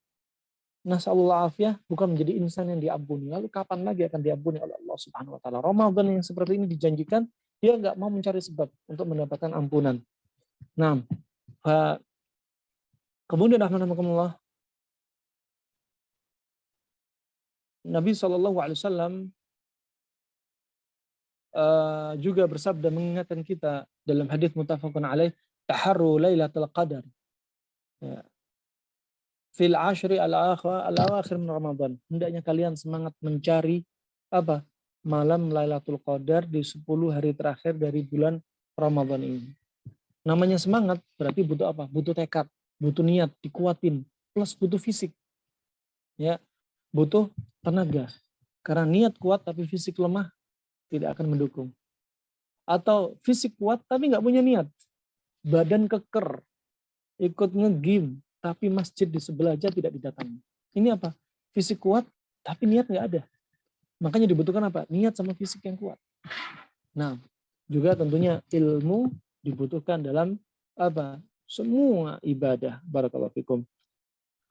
[SPEAKER 1] Nasallallahu afiyah, bukan menjadi insan yang diampuni. Lalu kapan lagi akan diampuni oleh Allah Subhanahu wa taala? Ramadan yang seperti ini dijanjikan, dia nggak mau mencari sebab untuk mendapatkan ampunan. Nah, kemudian rahmatullah, Nabi SAW juga bersabda mengingatkan kita dalam hadis muttafaqun alaih, taharru lailatul qadar. Ya. Fil ashri al-awakhir min Ramadan. Hendaknya kalian semangat mencari apa? Malam Lailatul Qadar di 10 hari terakhir dari bulan Ramadan ini. Namanya semangat berarti butuh apa? Butuh tekad, butuh niat, dikuatin, plus butuh fisik. Ya, butuh tenaga. Karena niat kuat tapi fisik lemah tidak akan mendukung. Atau fisik kuat tapi nggak punya niat. Badan keker, ikut nge-gym, tapi masjid di sebelah aja tidak didatangi. Ini apa? Fisik kuat tapi niat nggak ada. Makanya dibutuhkan apa? Niat sama fisik yang kuat. Nah, juga tentunya ilmu dibutuhkan dalam apa? Semua ibadah. Barakallahu fikum.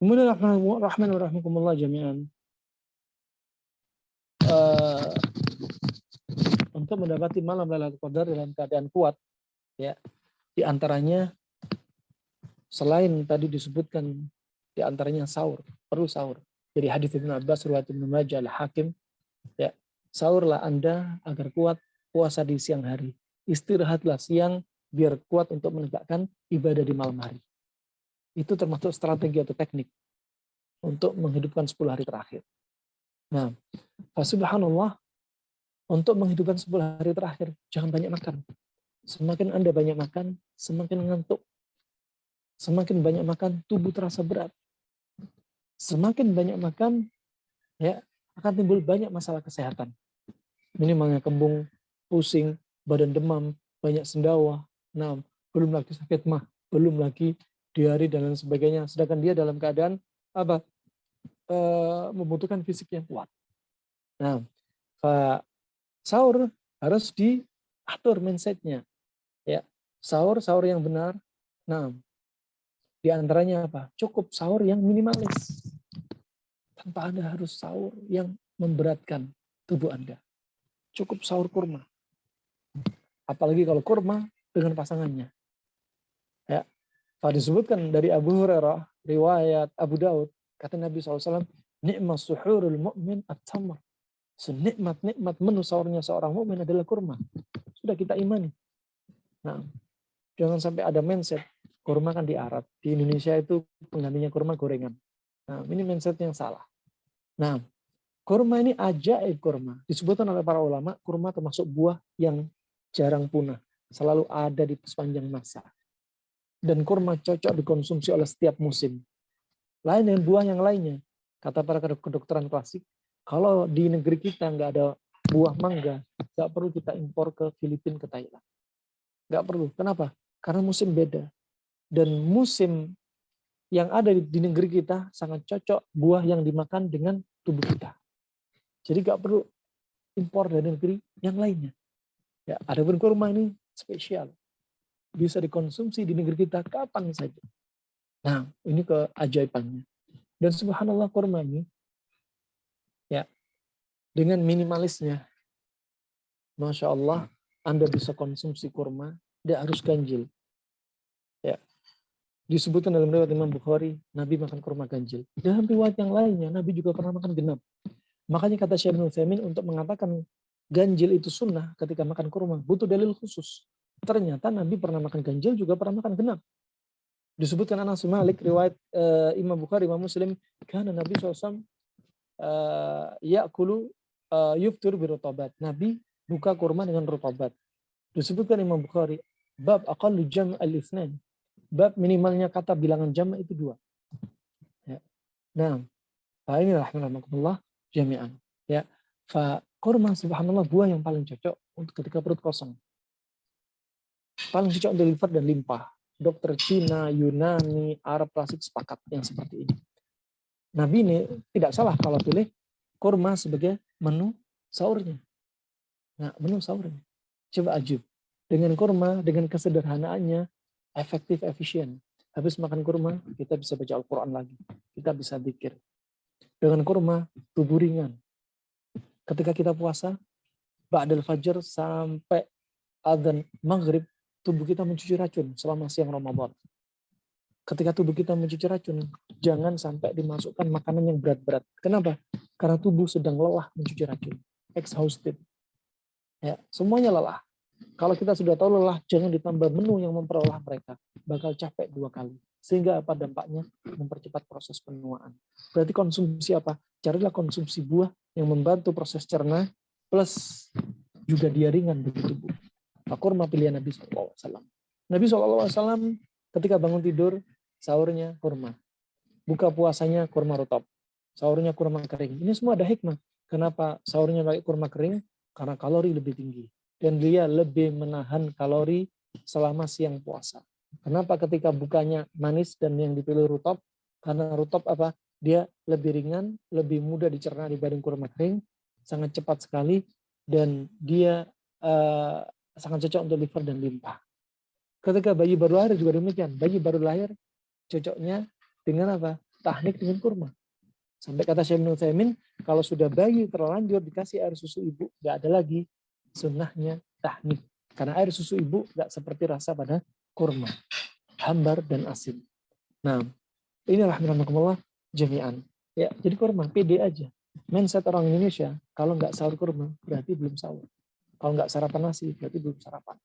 [SPEAKER 1] Kemudian rahman wa rahmakumullah jami'an. Untuk mendapati malam Lailatul Qadar dalam keadaan kuat, ya, di antaranya selain tadi disebutkan di antaranya sahur, perlu sahur. Jadi hadis Ibnu Abbas riwayat Ibnu Majah Al-Hakim, ya, sahurlah Anda agar kuat puasa di siang hari. Istirahatlah siang biar kuat untuk menegakkan ibadah di malam hari. Itu termasuk strategi atau teknik untuk menghidupkan 10 hari terakhir. Nah, subhanallah, untuk menghidupkan 10 hari terakhir, jangan banyak makan. Semakin Anda banyak makan, semakin ngantuk. Semakin banyak makan, tubuh terasa berat. Semakin banyak makan, ya, akan timbul banyak masalah kesehatan. Minimalnya kembung, pusing, badan demam, banyak sendawa. Nah, belum lagi sakit mah, belum lagi diare dan lain sebagainya. Sedangkan dia dalam keadaan apa? Membutuhkan fisik yang kuat. Nah, sahur harus diatur mindsetnya. Ya, sahur yang benar. Nah, di antaranya apa? Cukup sahur yang minimalis. Tanpa Anda harus sahur yang memberatkan tubuh Anda. Cukup sahur kurma. Apalagi kalau kurma dengan pasangannya. Ya, disebutkan dari Abu Hurairah, riwayat Abu Daud, kata Nabi SAW, nikmat suhurul mu'min at-tamr. Senikmat-nikmat menu sahurnya seorang mukmin adalah kurma. Sudah kita imani. Nah, jangan sampai ada mindset kurma kan di Arab. Di Indonesia itu penggantinya kurma gorengan. Nah, ini mindset yang salah. Nah, kurma ini ajaib kurma. Disebutkan oleh para ulama, kurma termasuk buah yang jarang punah. Selalu ada di sepanjang masa. Dan kurma cocok dikonsumsi oleh setiap musim. Lain dengan buah yang lainnya. Kata para kedokteran klasik, kalau di negeri kita nggak ada buah mangga, nggak perlu kita impor ke Filipina, ke Thailand. Nggak perlu. Kenapa? Karena musim beda. Dan musim yang ada di negeri kita sangat cocok buah yang dimakan dengan tubuh kita. Jadi nggak perlu impor dari negeri yang lainnya. Ya, adapun kurma ini spesial. Bisa dikonsumsi di negeri kita kapan saja. Nah, ini keajaibannya. Dan subhanallah kurma ini, ya, dengan minimalisnya, Masya Allah, Anda bisa konsumsi kurma, tidak harus ganjil. Ya. Disebutkan dalam riwayat Imam Bukhari, Nabi makan kurma ganjil. Dalam riwayat yang lainnya, Nabi juga pernah makan genap. Makanya kata Syekh Ibnu Utsaimin untuk mengatakan ganjil itu sunnah ketika makan kurma, butuh dalil khusus. Ternyata Nabi pernah makan ganjil, juga pernah makan genap. Disebutkan Anas bin Malik, riwayat Imam Bukhari, Imam Muslim, karena Nabi SAW ya'kulu yuftir birotabat. Nabi buka kurma dengan rotabat. Disebutkan Imam Bukhari, bab aqallu jam' al-itsnain. Bab minimalnya kata bilangan jam' itu 2. Ya. Nah, ini rahmatullah jami'an. Ya, kurma subhanallah buah yang paling cocok untuk ketika perut kosong. Paling cocok untuk liver dan limpah. Dokter Cina, Yunani, Arab klasik sepakat yang seperti ini. Nabi ini tidak salah kalau pilih kurma sebagai menu sahurnya. Nah, menu sahurnya. Coba ajib. Dengan kurma, dengan kesederhanaannya, efektif, efisien. Habis makan kurma, kita bisa baca Al-Quran lagi. Kita bisa zikir. Dengan kurma, tubuh ringan. Ketika kita puasa, ba'dal fajar sampai adzan maghrib, tubuh kita mencuci racun selama siang Ramadan. Ketika tubuh kita mencuci racun, jangan sampai dimasukkan makanan yang berat-berat. Kenapa? Karena tubuh sedang lelah mencuci racun. Exhausted. Ya, semuanya lelah. Kalau kita sudah tahu lelah, jangan ditambah menu yang memperolah mereka. Bakal capek 2 kali. Sehingga apa dampaknya? Mempercepat proses penuaan. Berarti konsumsi apa? Carilah konsumsi buah yang membantu proses cerna, plus juga dia ringan bagi tubuh. Kurma pilihan Nabi SAW. Nabi SAW ketika bangun tidur, sahurnya kurma. Buka puasanya kurma rutop. Sahurnya kurma kering. Ini semua ada hikmah. Kenapa sahurnya pakai kurma kering? Karena kalori lebih tinggi. Dan dia lebih menahan kalori selama siang puasa. Kenapa ketika bukanya manis dan yang dipilih rutop? Karena rutop apa? Dia lebih ringan, lebih mudah dicerna dibanding kurma kering, sangat cepat sekali, dan dia sangat cocok untuk liver dan limpa. Ketika bayi baru lahir juga demikian. Bayi baru lahir cocoknya dengan apa? Tahnik dengan kurma. Sampai kata Syekh Ibnu Utsaimin, kalau sudah bayi terlanjur dikasih air susu ibu, nggak ada lagi sunnahnya tahnik. Karena air susu ibu nggak seperti rasa pada kurma, hambar dan asin. Nah, inilah rahmatullah jami'an. Ya, jadi kurma, pede aja. Mindset orang Indonesia, kalau nggak sahur kurma, berarti belum sahur. Kalau nggak sarapan nasi, berarti belum sarapan.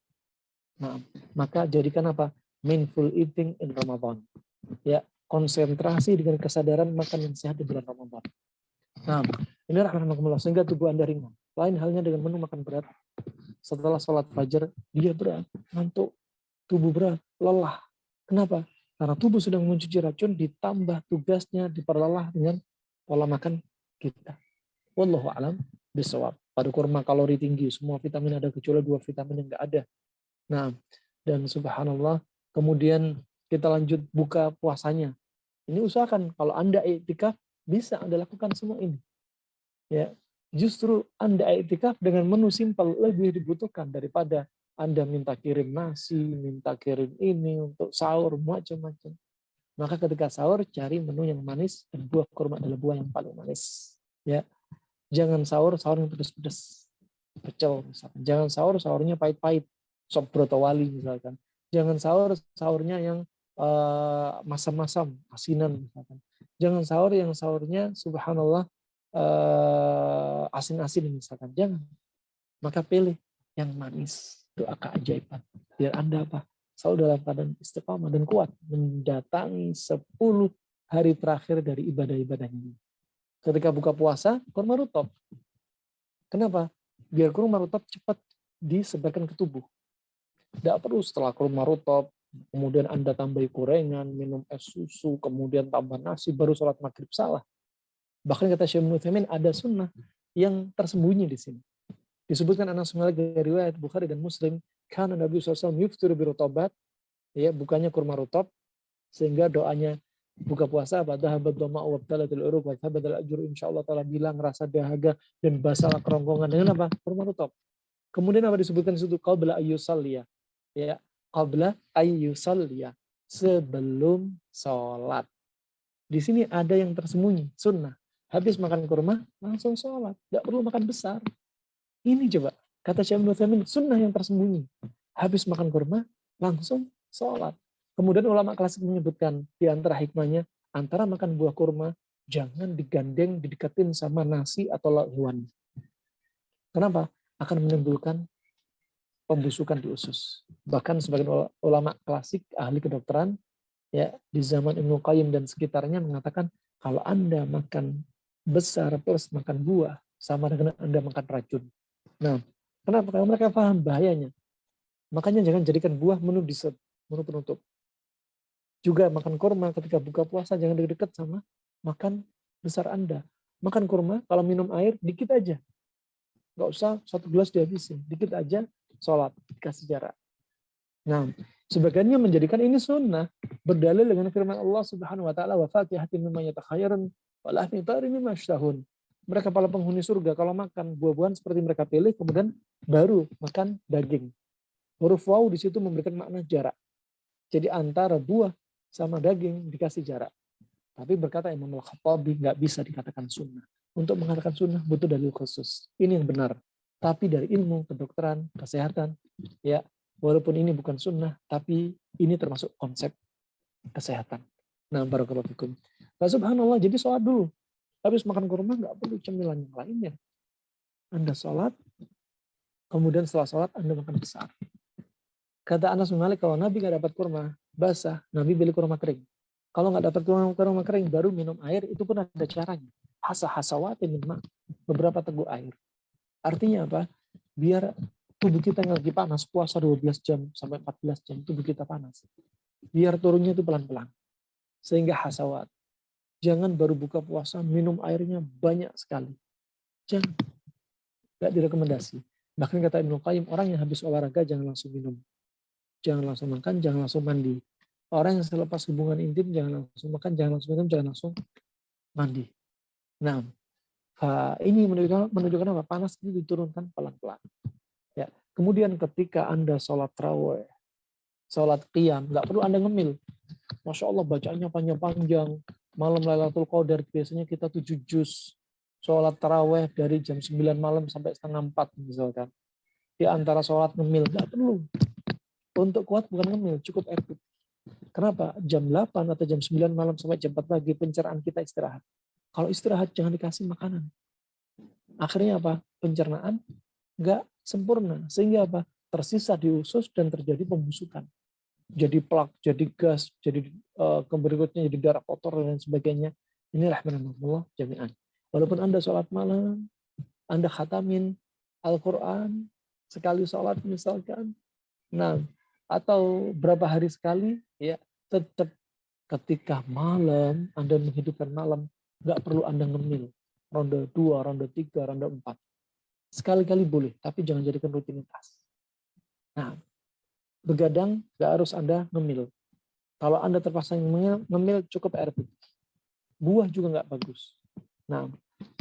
[SPEAKER 1] Nah, maka jadikan apa? Mindful eating in Ramadan. Ya, konsentrasi dengan kesadaran makan yang sehat di bulan Ramadan. Nah, ini rahmatullah sehingga tubuh Anda ringan. Lain halnya dengan menu makan berat. Setelah sholat fajar, dia berat, ngantuk, tubuh berat, lelah. Kenapa? Karena tubuh sedang mencuci racun, ditambah tugasnya diperlelah dengan pola makan kita. Wallahu a'lam bishawab. Pada kurma kalori tinggi, semua vitamin ada kecuali 2 vitamin yang nggak ada. Nah, dan subhanallah, kemudian kita lanjut buka puasanya. Ini usahakan kalau Anda iktikaf bisa Anda lakukan semua ini. Ya, justru Anda iktikaf dengan menu simpel lebih dibutuhkan daripada Anda minta kirim nasi, minta kirim ini untuk sahur macam-macam. Maka ketika sahur cari menu yang manis dan buah kurma adalah buah yang paling manis. Ya, jangan sahur yang pedas-pedas, pecel misalkan. Jangan sahurnya pahit-pahit, sop broto wali misalkan. Jangan sahurnya yang masam-masam, asinan misalkan. Jangan sahurnya subhanallah asin-asin misalkan. Jangan. Maka pilih yang manis. Doa keajaiban. Biar Anda apa? Selalu dalam keadaan istiqamah dan kuat mendatangi 10 hari terakhir dari ibadah-ibadah ini. Ketika buka puasa, kurma rutop. Kenapa? Biar kurma rutop cepat disebarkan ke tubuh. Tidak perlu setelah kurma rutop, kemudian Anda tambahi gorengan, minum es susu, kemudian tambah nasi, baru sholat maghrib. Salah. Bahkan kata Syekh Ibnu Utsaimin ada sunnah yang tersembunyi di sini. Disebutkan Anas bin Malik dari riwayat Bukhari dan Muslim, karena Nabi SAW yuftiru birutobat, ya bukannya kurma rutop, sehingga doanya buka puasa apa dhahabat dhama'u wabtalatil uruq wa thabata al-ajru insyaallah taala bilang rasa dahaga dan basalah kerongkongan dengan apa? Kurma rutop. Kemudian apa disebutkan di situ? Qabla ayyusalliya. Ya, qabla ayyusalliya. Sebelum sholat. Di sini ada yang tersembunyi, sunnah. Habis makan kurma, langsung sholat. Tidak perlu makan besar. Ini coba, kata Syekh Ibnu Utsaimin, sunnah yang tersembunyi. Habis makan kurma, langsung sholat. Kemudian ulama klasik menyebutkan di antara hikmahnya, antara makan buah kurma, jangan digandeng, didekatin sama nasi atau hewan. Kenapa? Akan menimbulkan pembusukan di usus. Bahkan sebagian ulama klasik, ahli kedokteran, ya di zaman Ibnu Qayyim dan sekitarnya mengatakan, kalau Anda makan besar plus makan buah, sama dengan Anda makan racun. Nah, kenapa? Karena mereka paham bahayanya. Makanya jangan jadikan buah menu dessert, menu penutup. Juga makan kurma ketika buka puasa jangan dekat-dekat sama makan besar Anda. Makan kurma, kalau minum air dikit aja. Nggak usah 1 gelas dihabisin, dikit aja, sholat, dikasih jarak. Nah, sebagiannya menjadikan ini sunnah, berdalil dengan firman Allah Subhanahu wa taala, wa fakihatin mimma yatakhayyarun wa lahmi ta'rin mimma yashtahun. Mereka para penghuni surga kalau makan buah-buahan seperti mereka pilih, kemudian baru makan daging. Huruf waw di situ memberikan makna jarak. Jadi antara buah sama daging dikasih jarak. Tapi berkata Imam Al-Khattabi nggak bisa dikatakan sunnah. Untuk mengatakan sunnah butuh dalil khusus. Ini yang benar. Tapi dari ilmu kedokteran, kesehatan, ya walaupun ini bukan sunnah, tapi ini termasuk konsep kesehatan. Nah, barakallahu fikum. Nah, subhanallah, jadi sholat dulu. Habis makan kurma nggak perlu cemilan yang lainnya. Anda sholat, kemudian setelah sholat Anda makan besar. Kata Anas bin Malik, kalau Nabi nggak dapat kurma basah, Nabi beli kurma kering. Kalau nggak dapat kurma kering, baru minum air, itu pun ada caranya. Hasa-hasawatin minum beberapa teguk air. Artinya apa? Biar tubuh kita yang lagi panas, puasa 12 jam sampai 14 jam, tubuh kita panas. Biar turunnya itu pelan-pelan. Sehingga hasawat. Jangan baru buka puasa, minum airnya banyak sekali. Jangan. Nggak direkomendasi. Bahkan kata Ibnu Qayyim, orang yang habis olahraga jangan langsung minum. Jangan langsung makan, jangan langsung mandi. Orang yang selepas hubungan intim, jangan langsung makan, jangan langsung minum, jangan langsung mandi. Nah, ini menunjukkan apa? Panas itu diturunkan pelan-pelan. Ya. Kemudian ketika Anda sholat tarawih, sholat qiyam, nggak perlu Anda ngemil. Masya Allah bacaannya panjang-panjang. Malam Lailatul Qadar biasanya kita 7 juz. Sholat tarawih dari jam 9 malam sampai setengah 4 misalkan. Di antara sholat ngemil, nggak perlu. Untuk kuat bukan ngemil, cukup air putih. Kenapa? Jam 8 atau jam 9 malam sampai jam 4 pagi pencernaan kita istirahat. Kalau istirahat jangan dikasih makanan. Akhirnya apa? Pencernaan nggak sempurna. Sehingga apa? Tersisa di usus dan terjadi pembusukan. Jadi plak, jadi gas, jadi berikutnya jadi darah kotor dan sebagainya. Inilah rahmatullah jami'an. Walaupun Anda sholat malam, Anda khatamin Al-Quran, sekali sholat misalkan, nah, atau berapa hari sekali, ya tetap ketika malam, Anda menghidupkan malam, nggak perlu Anda ngemil. Ronde 2, ronde 3, ronde 4. Sekali-kali boleh, tapi jangan jadikan rutinitas. Nah, begadang nggak harus Anda ngemil. Kalau Anda terpaksa ngemil, cukup air putih. Buah juga nggak bagus. Nah,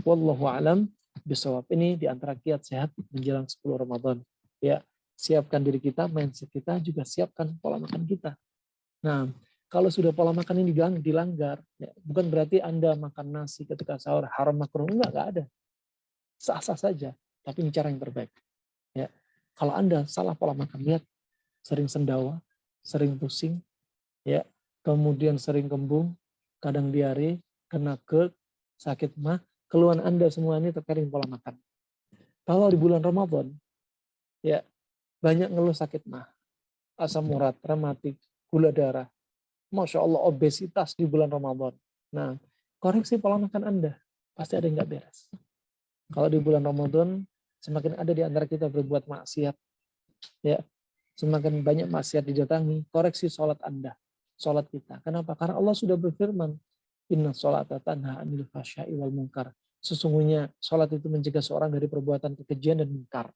[SPEAKER 1] wallahu alam bisawab. Ini di antara kiat sehat menjelang 10 Ramadan. Ya, siapkan diri kita, mindset kita, juga siapkan pola makan kita. Nah, kalau sudah pola makan ini dilanggar, ya, bukan berarti Anda makan nasi ketika sahur haram makruh, enggak ada. Sah-sah saja, tapi ini cara yang terbaik. Ya, kalau Anda salah pola makan, lihat sering sendawa, sering pusing, ya, kemudian sering kembung, kadang diare, kena GERD, sakit mah, keluhan Anda semua ini terkait pola makan. Kalau di bulan Ramadan, ya banyak ngeluh sakit mah, asam urat, rematik, gula darah, Masya Allah obesitas di bulan Ramadan. Nah, koreksi pola makan Anda, pasti ada yang nggak beres. Kalau di bulan Ramadan, semakin ada di antara kita berbuat maksiat, ya, semakin banyak maksiat didatangi, koreksi sholat Anda, sholat kita. Kenapa? Karena Allah sudah berfirman, Inna sholata tanha anil fahsya'i wal munkar. Sesungguhnya sholat itu mencegah seorang dari perbuatan kekejian dan munkar.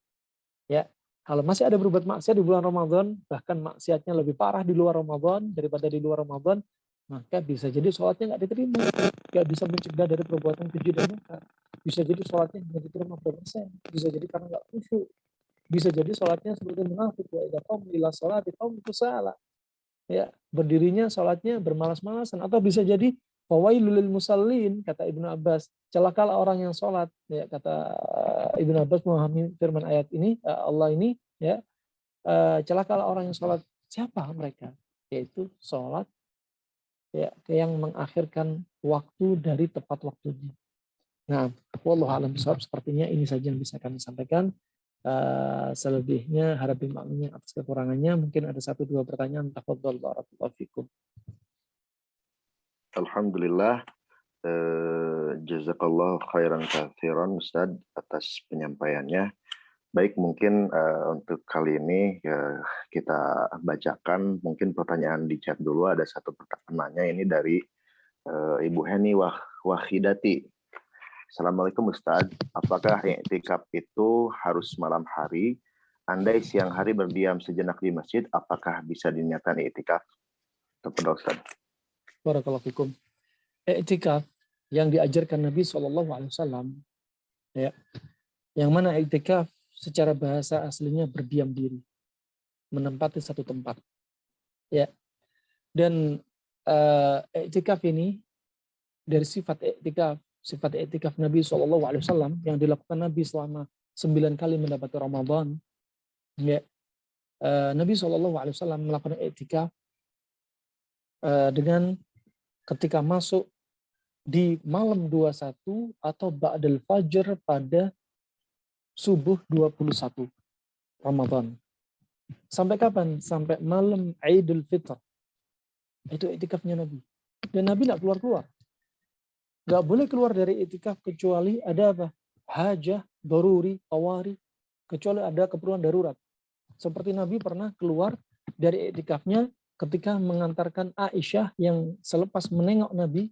[SPEAKER 1] Ya, kalau masih ada berbuat maksiat di bulan Ramadan, bahkan maksiatnya lebih parah di luar Ramadan daripada di luar Ramadan, maka bisa jadi sholatnya nggak diterima, nggak bisa mencegah dari perbuatan keji dan munkar. Bisa jadi sholatnya hanya diterima berapa persen, bisa jadi karena nggak khusyuk, bisa jadi sholatnya seperti munafik, wa idza qamu ila sholati qamu kusala. Ya, berdirinya sholatnya bermalas-malasan, atau bisa jadi fawailul lil musallin, kata Ibnu Abbas, celakalah orang yang sholat, ya, kata Ibnu Abbas memahami firman ayat ini, Allah ini, ya, celakalah orang yang sholat. Siapa mereka? Yaitu sholat, ya, yang mengakhirkan waktu dari tepat waktunya. Nah, wallahu a'lam bishawab, sepertinya ini saja yang bisa kami sampaikan. Selebihnya harap dimaklumi atas kekurangannya. Mungkin ada 1-2 pertanyaan. Tafadhol barakallahu fikum.
[SPEAKER 2] Alhamdulillah, jazakallah khairan katsiran Ustaz atas penyampaiannya. Baik, mungkin untuk kali ini kita bacakan mungkin pertanyaan di chat dulu. Ada satu pertanyaan ini dari Ibu Heni Wahidati. Assalamualaikum Ustaz, apakah i'tikaf itu harus malam hari? Andai siang hari berdiam sejenak di masjid, apakah bisa diniatkan i'tikaf? Tafadhol Ustaz.
[SPEAKER 1] Barakallahu fikum. I'tikaf yang diajarkan Nabi SAW, ya, yang mana i'tikaf secara bahasa aslinya berdiam diri, menempati satu tempat, ya. Dan i'tikaf ini dari sifat i'tikaf Nabi SAW yang dilakukan Nabi selama 9 kali mendapati Ramadan, ya. Nabi SAW melakukan i'tikaf dengan ketika masuk di malam 21 atau ba'dal fajr pada subuh 21 Ramadan. Sampai kapan? Sampai malam Idul Fitr. Itu itikafnya Nabi. Dan Nabi nggak keluar-keluar. Nggak boleh keluar dari itikaf kecuali ada apa? Hajah, daruri, tawari. Kecuali ada keperluan darurat. Seperti Nabi pernah keluar dari itikafnya ketika mengantarkan Aisyah yang selepas menengok Nabi,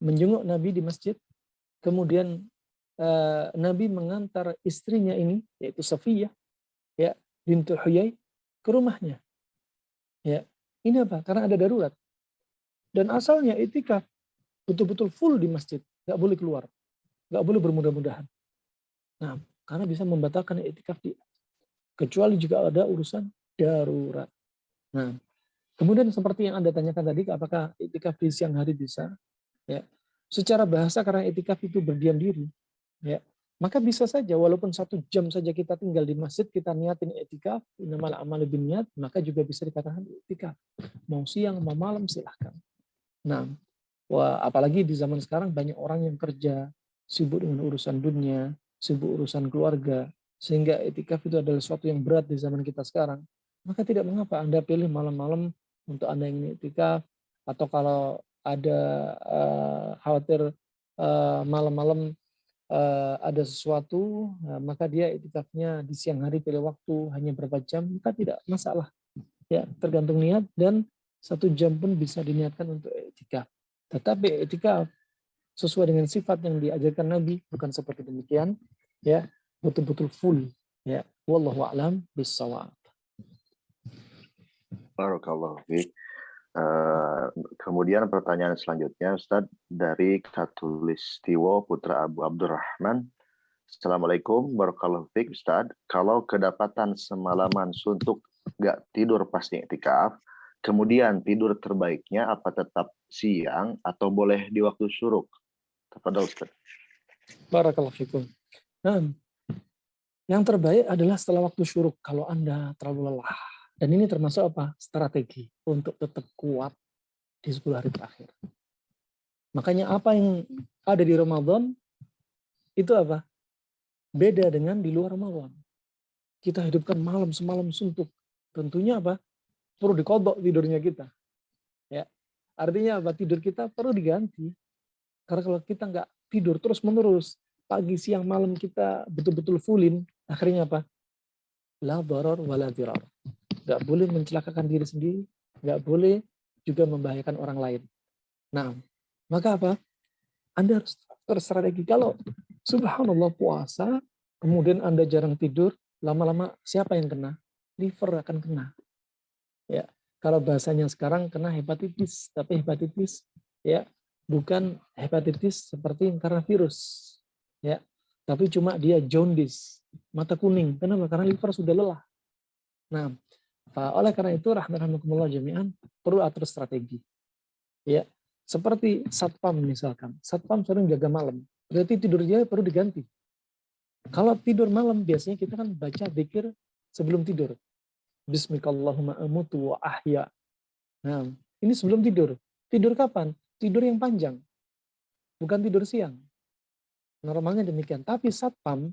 [SPEAKER 1] menjenguk Nabi di masjid. Kemudian Nabi mengantar istrinya ini, yaitu Safiyah, ya, bintu Huyai, ke rumahnya. Ya, ini apa? Karena ada darurat. Dan asalnya itikaf betul-betul full di masjid, nggak boleh keluar, nggak boleh bermudah-mudahan. Nah, karena bisa membatalkan itikaf dia, kecuali jika ada urusan darurat. Nah, kemudian seperti yang Anda tanyakan tadi, apakah itikaf di siang hari bisa? Ya, secara bahasa karena itikaf itu berdiam diri, ya, maka bisa saja walaupun 1 jam saja kita tinggal di masjid, kita niatin itikaf, innamal a'malu binniyat, maka juga bisa dikatakan itikaf. Mau siang, mau malam silahkan. Nah, apalagi di zaman sekarang banyak orang yang kerja, sibuk dengan urusan dunia, sibuk urusan keluarga, sehingga itikaf itu adalah sesuatu yang berat di zaman kita sekarang. Maka tidak mengapa Anda pilih malam-malam untuk Anda ingin itikaf, atau kalau ada khawatir malam-malam ada sesuatu, maka dia itikafnya di siang hari pilih waktu hanya berapa jam, maka tidak masalah. Ya, tergantung niat, dan 1 jam pun bisa diniatkan untuk itikaf. Tetapi itikaf sesuai dengan sifat yang diajarkan Nabi bukan seperti demikian, ya, betul-betul full, ya. Wallahu a'lam bishawab.
[SPEAKER 2] Barakallahu fiik. Kemudian pertanyaan selanjutnya, Ustadz, dari Katulistiwo Putra Abu Abdurrahman. Assalamualaikum warahmatullahi wabarakatuh, Ustadz. Kalau kedapatan semalaman suntuk nggak tidur pas iktikaf, kemudian tidur terbaiknya apa tetap siang atau boleh di waktu syuruk? Tafadhol, Ustadz.
[SPEAKER 1] Barakallahu fikum. Nah, yang terbaik adalah setelah waktu syuruk kalau Anda terlalu lelah. Dan ini termasuk apa? Strategi untuk tetap kuat di 10 hari terakhir. Makanya apa yang ada di Ramadan itu apa? Beda dengan di luar Ramadan. Kita hidupkan malam semalam suntuk. Tentunya apa? Perlu dikodok tidurnya kita. Ya. Artinya apa? Tidur kita perlu diganti. Karena kalau kita nggak tidur terus menerus, pagi siang malam kita betul-betul fullin, akhirnya apa? La darar wala dirar. Nggak boleh mencelakakan diri sendiri, nggak boleh juga membahayakan orang lain. Nah, maka apa? Anda harus berstrategi. Kalau subhanallah puasa, kemudian Anda jarang tidur, lama-lama siapa yang kena? Liver akan kena. Ya, kalau bahasanya sekarang kena hepatitis, tapi hepatitis ya bukan hepatitis seperti karena virus, ya, tapi cuma dia jaundice, mata kuning. Kenapa? Karena liver sudah lelah. Nah, oleh karena itu rahmatullah jami'an perlu atur strategi. Ya, seperti satpam misalkan. Satpam sering jaga malam. Berarti tidur dia perlu diganti. Kalau tidur malam biasanya kita kan baca zikir sebelum tidur. Bismikallahumma amutu wa ahya. Nah, ini sebelum tidur. Tidur kapan? Tidur yang panjang. Bukan tidur siang. Normalnya demikian. Tapi satpam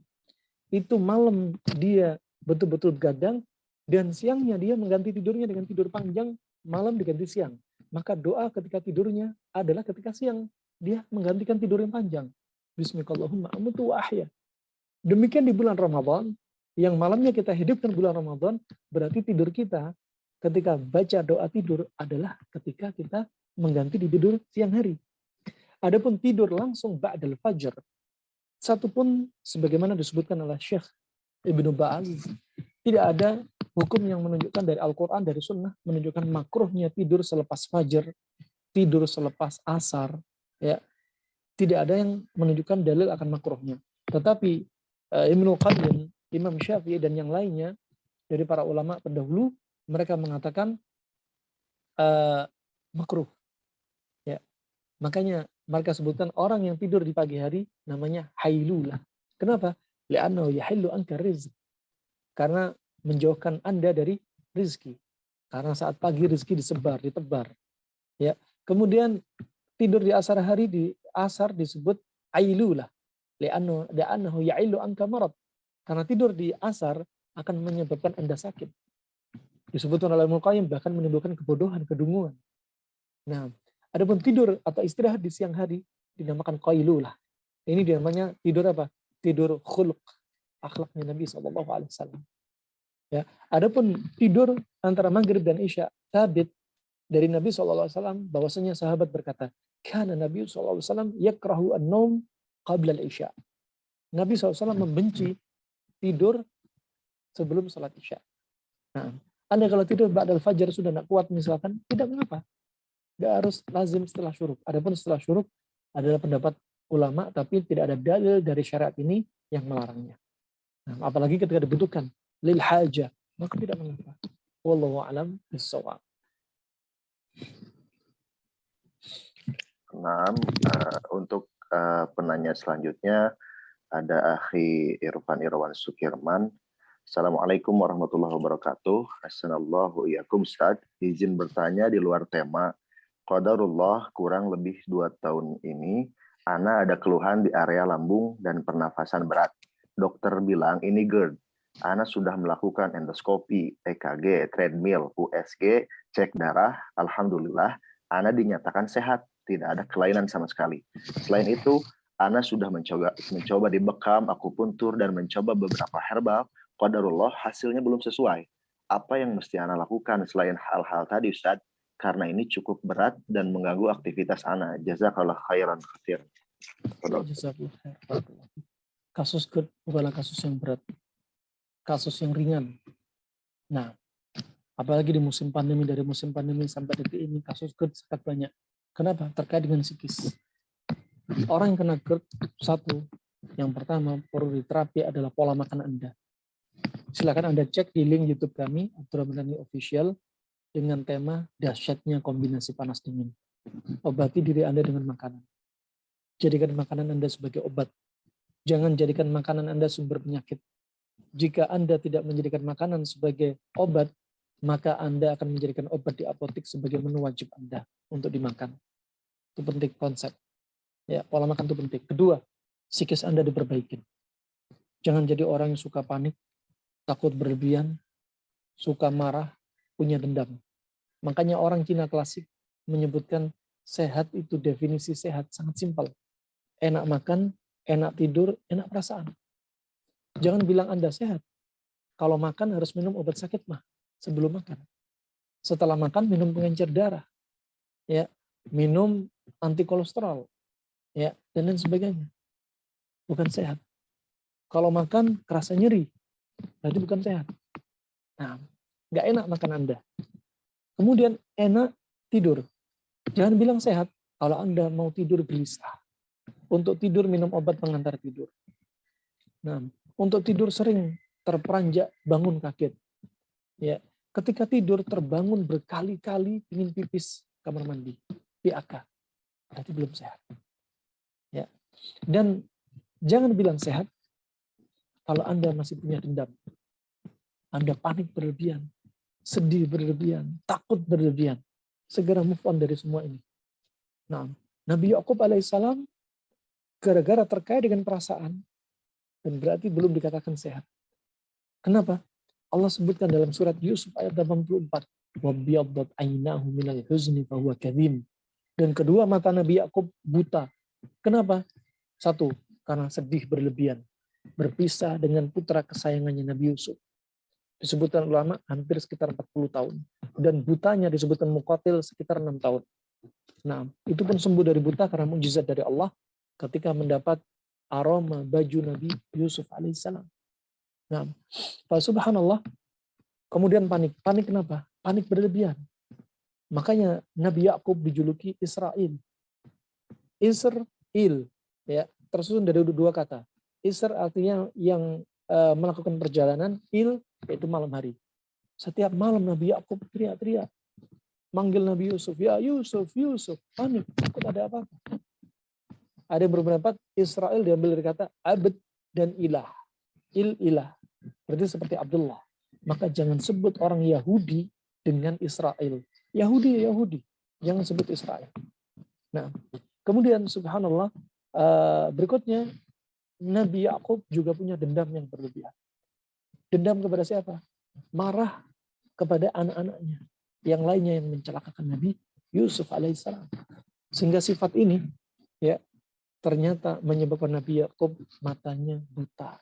[SPEAKER 1] itu malam dia betul-betul begadang, dan siangnya dia mengganti tidurnya dengan tidur panjang, malam diganti siang. Maka doa ketika tidurnya adalah ketika siang. Dia menggantikan tidur yang panjang. Bismillahirrahmanirrahim. Amutu wa ahya. Demikian di bulan Ramadan, yang malamnya kita hidupkan bulan Ramadan, berarti tidur kita ketika baca doa tidur adalah ketika kita mengganti di tidur siang hari. Adapun tidur langsung ba'dal fajr, satu pun sebagaimana disebutkan oleh Syekh Ibnu Ba'az, tidak ada hukum yang menunjukkan dari Al-Quran, dari Sunnah, menunjukkan makruhnya tidur selepas fajar, tidur selepas asar. Ya, tidak ada yang menunjukkan dalil akan makruhnya. Tetapi Ibnu Qayyim, Imam Syafi'i, dan yang lainnya dari para ulama pendahulu, mereka mengatakan makruh. Ya, makanya mereka sebutkan orang yang tidur di pagi hari namanya hailulah. Kenapa? Li'annahu yahillu anka rizq. Karena menjauhkan Anda dari rizki. Karena saat pagi rizki disebar, ditebar. Ya. Kemudian tidur di asar hari, di asar disebut ailulah. Li'annahu ya'ilu anka marad. Karena tidur di asar akan menyebabkan Anda sakit. Disebutkan oleh Ibnu Qayyim bahkan menimbulkan kebodohan, kedunguan. Nah, adapun tidur atau istirahat di siang hari dinamakan qailulah. Ini namanya tidur apa? Tidur khuluq, akhlaknya Nabi SAW. Ya, adapun tidur antara maghrib dan isya, tabit dari Nabi SAW bahwasanya sahabat berkata, karena Nabi SAW yakrahu an-naum qabla al-isya. Nabi SAW membenci tidur sebelum salat isya. Nah, Anda kalau tidur ba'dal fajar sudah tidak kuat misalkan, tidak mengapa. Tidak harus lazim setelah syuruk. Adapun setelah syuruk adalah pendapat ulama, tapi tidak ada dalil dari syariat ini yang melarangnya. Nah, apalagi ketika dibutuhkan lil hajah, maka tidak mengapa. Wallahu a'lam bishawab.
[SPEAKER 2] Nah, untuk penanya selanjutnya ada Akhi Irwan Sukirman. Assalamualaikum warahmatullahi wabarakatuh. Assalamualaikum Ustaz. Izin bertanya di luar tema. Qadarullah kurang lebih 2 tahun ini, Ana ada keluhan di area lambung dan pernafasan berat. Dokter bilang ini GERD. Ana sudah melakukan endoskopi, EKG, treadmill, USG, cek darah. Alhamdulillah, Ana dinyatakan sehat. Tidak ada kelainan sama sekali. Selain itu, Ana sudah mencoba dibekam, akupuntur, dan mencoba beberapa herbal. Qadarullah hasilnya belum sesuai. Apa yang mesti Ana lakukan selain hal-hal tadi, Ustaz? Karena ini cukup berat dan mengganggu aktivitas Ana. Jazakallah khairan katsir.
[SPEAKER 1] Kasus GERD bukanlah kasus yang berat. Kasus yang ringan. Nah, apalagi di musim pandemi, dari musim pandemi sampai detik ini, kasus GERD sangat banyak. Kenapa? Terkait dengan psikis. Orang yang kena GERD, satu, yang pertama perlu diterapi adalah pola makan Anda. Silakan Anda cek di link YouTube kami, Abdul Ramdhani Official, dengan tema dahsyatnya kombinasi panas dingin. Obati diri Anda dengan makanan. Jadikan makanan Anda sebagai obat. Jangan jadikan makanan Anda sumber penyakit. Jika Anda tidak menjadikan makanan sebagai obat, maka Anda akan menjadikan obat di apotek sebagai menu wajib Anda untuk dimakan. Itu penting konsep. Ya, pola makan itu penting. Kedua, psikis Anda diperbaiki. Jangan jadi orang yang suka panik, takut berlebihan, suka marah, punya dendam. Makanya orang Cina klasik menyebutkan sehat itu definisi sehat sangat simpel. Enak makan, enak tidur, enak perasaan. Jangan bilang Anda sehat. Kalau makan harus minum obat sakit mah sebelum makan. Setelah makan minum pengencer darah. Ya, minum anti kolesterol. Ya, dan lain sebagainya. Bukan sehat. Kalau makan kerasa nyeri, berarti bukan sehat. Nah, nggak enak makan Anda. Kemudian enak tidur. Jangan bilang sehat kalau Anda mau tidur gelisah. Untuk tidur minum obat pengantar tidur. Nah, untuk tidur sering terperanjak, bangun kaget. Ya, ketika tidur terbangun berkali-kali ingin pipis kamar mandi, PAK. Berarti belum sehat. Ya. Dan jangan bilang sehat kalau Anda masih punya dendam. Anda panik berlebihan, sedih berlebihan, takut berlebihan. Segera move on dari semua ini. Nah, Nabi Yakub alaihissalam gara-gara terkait dengan perasaan dan berarti belum dikatakan sehat. Kenapa? Allah sebutkan dalam surat Yusuf ayat 84. وَبْيَضَّتْ عَيْنَاهُ مِنَ الْحُزْنِ فَهُوَ كَظِيمٌ. Dan kedua, mata Nabi Yakub buta. Kenapa? Satu, karena sedih berlebihan. Berpisah dengan putra kesayangannya Nabi Yusuf. Disebutkan ulama hampir sekitar 40 tahun. Dan butanya disebutkan Muqatil sekitar 6 tahun. Nah, itu pun sembuh dari buta karena mukjizat dari Allah ketika mendapat aroma baju Nabi Yusuf alaihissalam. Nah, subhanallah, kemudian panik. Panik kenapa? Panik berlebihan. Makanya Nabi Yakub dijuluki Israel. Israel, ya, tersusun dari dua kata. Isra artinya yang melakukan perjalanan, il yaitu malam hari. Setiap malam Nabi Yakub teriak-teriak, manggil Nabi Yusuf, ya Yusuf, Yusuf, panik, takut ada apa-apa. Ada yang berpendapat Israel diambil dari kata abd dan ilah, ilah, berarti seperti Abdullah. Maka jangan sebut orang Yahudi dengan Israel. Yahudi, Yahudi, jangan sebut Israel. Nah, Kemudian subhanallah, berikutnya Nabi Yakub juga punya dendam yang berlebihan. Dendam kepada siapa? Marah kepada anak-anaknya. Yang lainnya yang mencelakakan Nabi Yusuf alaihissalam. Sehingga sifat ini ya ternyata menyebabkan Nabi Yakub matanya buta.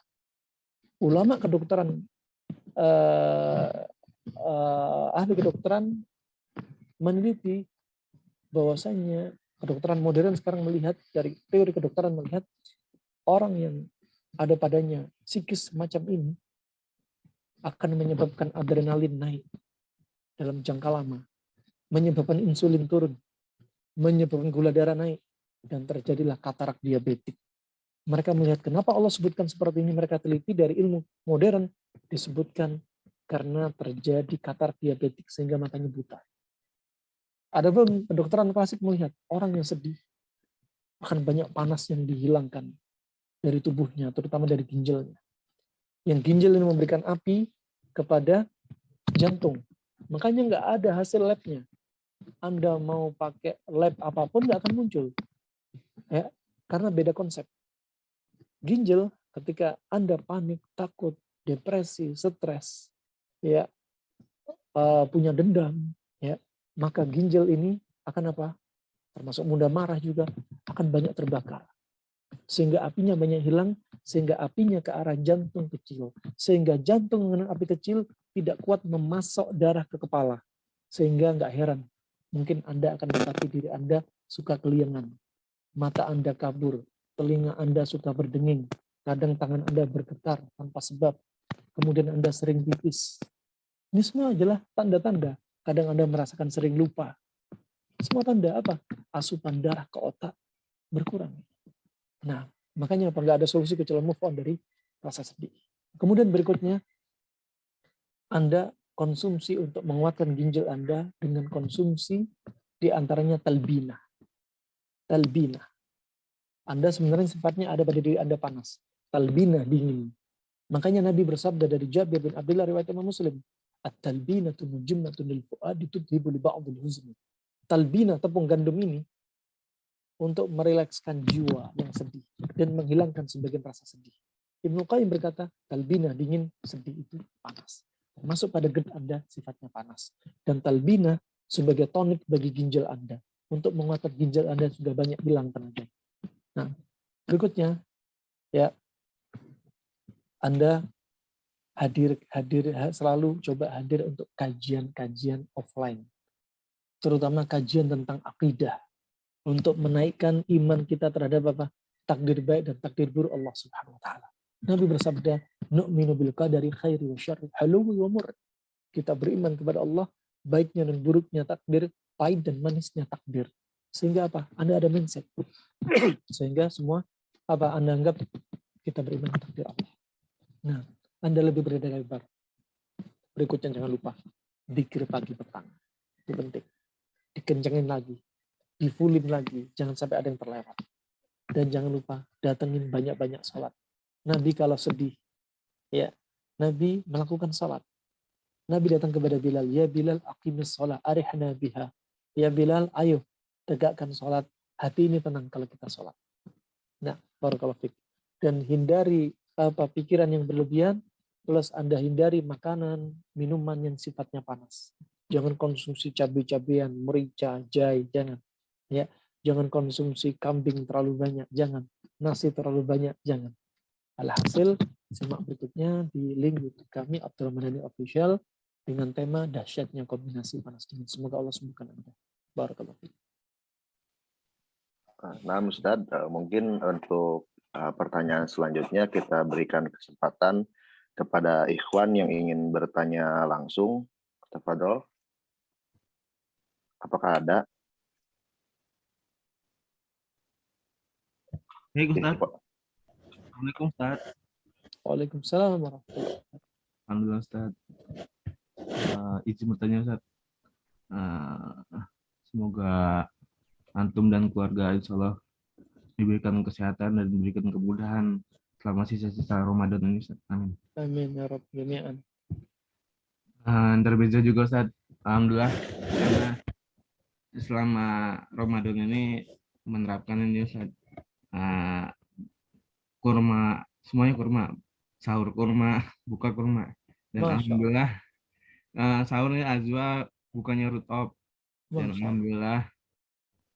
[SPEAKER 1] Ulama kedokteran, ahli kedokteran meneliti bahwasanya kedokteran modern sekarang melihat, dari teori kedokteran melihat orang yang ada padanya psikis semacam ini akan menyebabkan adrenalin naik dalam jangka lama, menyebabkan insulin turun, menyebabkan gula darah naik, dan terjadilah katarak diabetik. Mereka melihat kenapa Allah sebutkan seperti ini, mereka teliti dari ilmu modern, disebutkan karena terjadi katarak diabetik sehingga matanya buta. Adapun kedokteran klasik melihat orang yang sedih akan banyak panas yang dihilangkan dari tubuhnya, terutama dari ginjalnya. Yang ginjal ini memberikan api kepada jantung. Makanya nggak ada hasil labnya. Anda mau pakai lab apapun nggak akan muncul, ya, karena beda konsep. Ginjal ketika Anda panik, takut, depresi, stres, ya, punya dendam, ya, maka ginjal ini akan apa? Termasuk mudah marah juga, akan banyak terbakar. Sehingga apinya banyak hilang, sehingga apinya ke arah jantung kecil. Sehingga jantung dengan api kecil tidak kuat memasok darah ke kepala. Sehingga nggak heran, mungkin Anda akan mendapati diri Anda suka keliengan. Mata Anda kabur, telinga Anda suka berdenging, kadang tangan Anda bergetar tanpa sebab, kemudian Anda sering pipis. Ini semua adalah tanda-tanda. Kadang Anda merasakan sering lupa. Semua tanda apa? Asupan darah ke otak berkurang. Nah, makanya apa? Nggak ada solusi kecuali move on dari rasa sedih. Kemudian berikutnya, Anda konsumsi untuk menguatkan ginjal Anda dengan konsumsi diantaranya talbina. Talbina. Anda sebenarnya sifatnya ada pada diri Anda panas. Talbina dingin. Makanya Nabi bersabda dari Jabir bin Abdullah riwayat Imam Muslim, "At-talbinatu mujimmatun lil fuadi tudhibu li ba'dil huzni." Talbina, tepung gandum ini untuk merilekskan jiwa yang sedih dan menghilangkan sebagian rasa sedih. Ibnu Qayyim berkata, talbina dingin, sedih itu panas. Masuk pada gerd Anda sifatnya panas. Dan talbina sebagai tonik bagi ginjal Anda. Untuk menguatkan ginjal Anda sudah banyak hilang tenaga. Nah, berikutnya ya, Anda selalu coba hadir untuk kajian-kajian offline. Terutama kajian tentang akidah. Untuk menaikkan iman kita terhadap apa? Takdir baik dan takdir buruk Allah Subhanahu wa taala. Nabi bersabda, "Nu'minu bil qadari khairi wa syarri, halwi wa murr." Kita beriman kepada Allah, baiknya dan buruknya takdir, pahit dan manisnya takdir. Sehingga apa? Anda ada mindset. Sehingga semua apa Anda anggap kita beriman kepada takdir Allah. Nah, Anda lebih berdaya lebar. Berikutnya jangan lupa, zikir pagi petang. Itu penting. Dikencengin lagi. Difulin lagi, jangan sampai ada yang terlewat. Dan jangan lupa datengin banyak-banyak sholat. Nabi kalau sedih, ya Nabi melakukan sholat. Nabi datang kepada Bilal, ya Bilal aqimis sholat, arihna biha. Ya Bilal, ayo tegakkan sholat. Hati ini tenang kalau kita sholat. Nah, barakallahu fiik. Dan hindari pikiran yang berlebihan, plus Anda hindari makanan, minuman yang sifatnya panas. Jangan konsumsi cabai-cabean, merica, jahe, jangan. Ya, jangan konsumsi kambing terlalu banyak, jangan. Nasi terlalu banyak, jangan. Alhasil, simak berikutnya di link YouTube kami Abdul Madani Official dengan tema dahsyatnya kombinasi panas dingin. Semoga Allah sembuhkan Anda. Barakallahu fiik.
[SPEAKER 2] Nah, Ustaz, mungkin untuk pertanyaan selanjutnya kita berikan kesempatan kepada ikhwan yang ingin bertanya langsung. Tafadhol. Apakah ada?
[SPEAKER 3] Baik Ustaz. Assalamualaikum Ustaz.
[SPEAKER 1] Waalaikumsalam warahmatullahi wabarakatuh.
[SPEAKER 3] Alhamdulillah Ustaz. Izin bertanya Ustaz. Semoga antum dan keluarga insya Allah diberikan kesehatan dan diberikan kemudahan selama sisa-sisa Ramadan ini Ustaz. Amin.
[SPEAKER 1] Amin ya Rabb jami'an.
[SPEAKER 3] Terbeza juga Ustaz. Alhamdulillah karena selama Ramadan ini menerapkan ini Ustaz. Ah, kurma, semuanya kurma, sahur kurma, buka kurma, dan
[SPEAKER 1] Masya Allah.
[SPEAKER 3] alhamdulillah sahurnya azwa, bukannya rutop, dan
[SPEAKER 1] Masya Allah.
[SPEAKER 3] alhamdulillah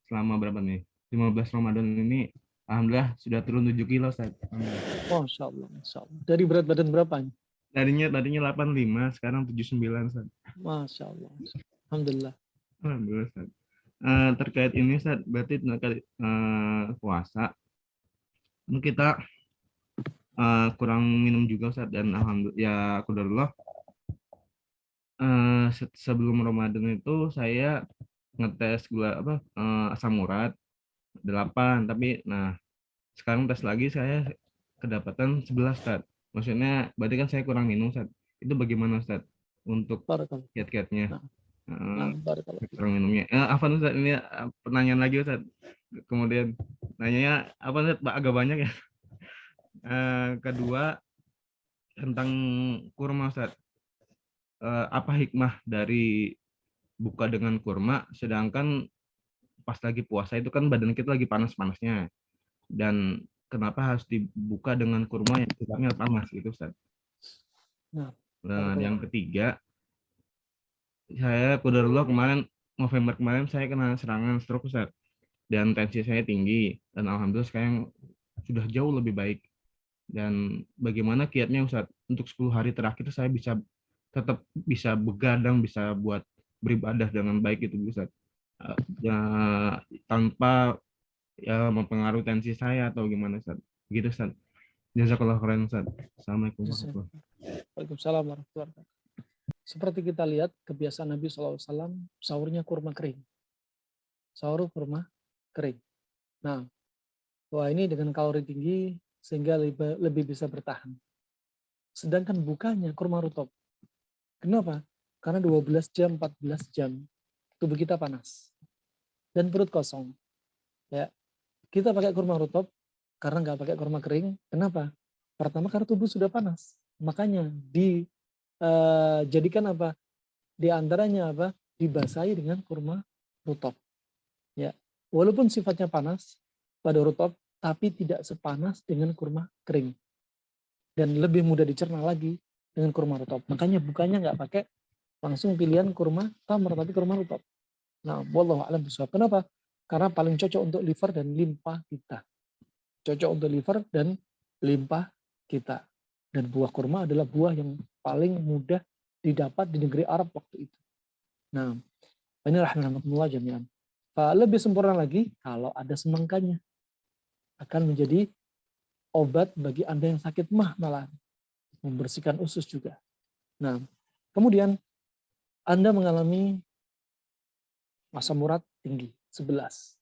[SPEAKER 3] selama berapa nih, 15 Ramadan ini alhamdulillah sudah turun 7 kilo Ustaz. Alhamdulillah.
[SPEAKER 1] Masya Allah. Masya Allah. Dari berat badan berapa?
[SPEAKER 3] Tadinya 85, sekarang 79 Ustaz.
[SPEAKER 1] Masya Allah. Alhamdulillah.
[SPEAKER 3] Alhamdulillah Ustaz. Terkait ini Ustaz, berarti terkait puasa kita kurang minum juga Ustaz, dan alhamdulillah ya qadarullah sebelum Ramadan itu saya ngetes gula asam urat 8, tapi nah sekarang tes lagi saya kedapatan 11 Ustaz. Maksudnya berarti kan saya kurang minum Ustaz. Itu bagaimana Ustaz untuk
[SPEAKER 1] Barakallah.
[SPEAKER 3] kiat-kiatnya?
[SPEAKER 1] Nah, nah, barakallah.
[SPEAKER 3] Kurang minumnya. Apa Ustaz ini pertanyaan lagi Ustaz. Kemudian nanyanya apa Ustaz? Agak banyak ya. Kedua tentang kurma Ustaz. Apa hikmah dari buka dengan kurma, sedangkan pas lagi puasa itu kan badan kita lagi panas-panasnya, dan kenapa harus dibuka dengan kurma yang sifatnya panas gitu Ustaz.
[SPEAKER 1] Nah,
[SPEAKER 3] Dan yang
[SPEAKER 1] barakallah.
[SPEAKER 3] ketiga, saya qadarullah kemarin November kemarin saya kena serangan stroke Ustaz, dan tensi saya tinggi, dan alhamdulillah sekarang sudah jauh lebih baik. Dan bagaimana kiatnya Ustaz untuk 10 hari terakhir saya bisa tetap bisa begadang, bisa buat beribadah dengan baik itu Ustaz. Ya, tanpa ya mempengaruhi tensi saya atau gimana Ustaz. Begitu Ustaz. Jazakallah khairan Ustaz. Assalamualaikum warahmatullahi wabarakatuh.
[SPEAKER 1] Waalaikumsalam warahmatullahi wabarakatuh. Seperti kita lihat kebiasaan Nabi SAW, sahurnya kurma kering. Sahur kurma kering. Nah, wah ini dengan kalori tinggi sehingga lebih bisa bertahan. Sedangkan bukanya kurma rutop. Kenapa? Karena 12 jam, 14 jam tubuh kita panas dan perut kosong. Ya, kita pakai kurma rutop karena nggak pakai kurma kering. Kenapa? Pertama karena tubuh sudah panas. Makanya dijadikan apa? Di antaranya apa? Dibasahi dengan kurma rutop. Ya, walaupun sifatnya panas pada rutop, tapi tidak sepanas dengan kurma kering. Dan lebih mudah dicerna lagi dengan kurma rutop. Makanya bukanya nggak pakai langsung pilihan kurma tamar, tapi kurma rutop. Nah, wallahu a'lam bishawab. Kenapa? Karena paling cocok untuk liver dan limpa kita. Cocok untuk liver dan limpa kita. Dan buah kurma adalah buah yang paling mudah didapat di negeri Arab waktu itu. Nah, ini rahmatullah jami'an. Lebih sempurna lagi kalau ada semangkanya. Akan menjadi obat bagi Anda yang sakit mah malah. Membersihkan usus juga. Nah, kemudian Anda mengalami asam urat tinggi 11.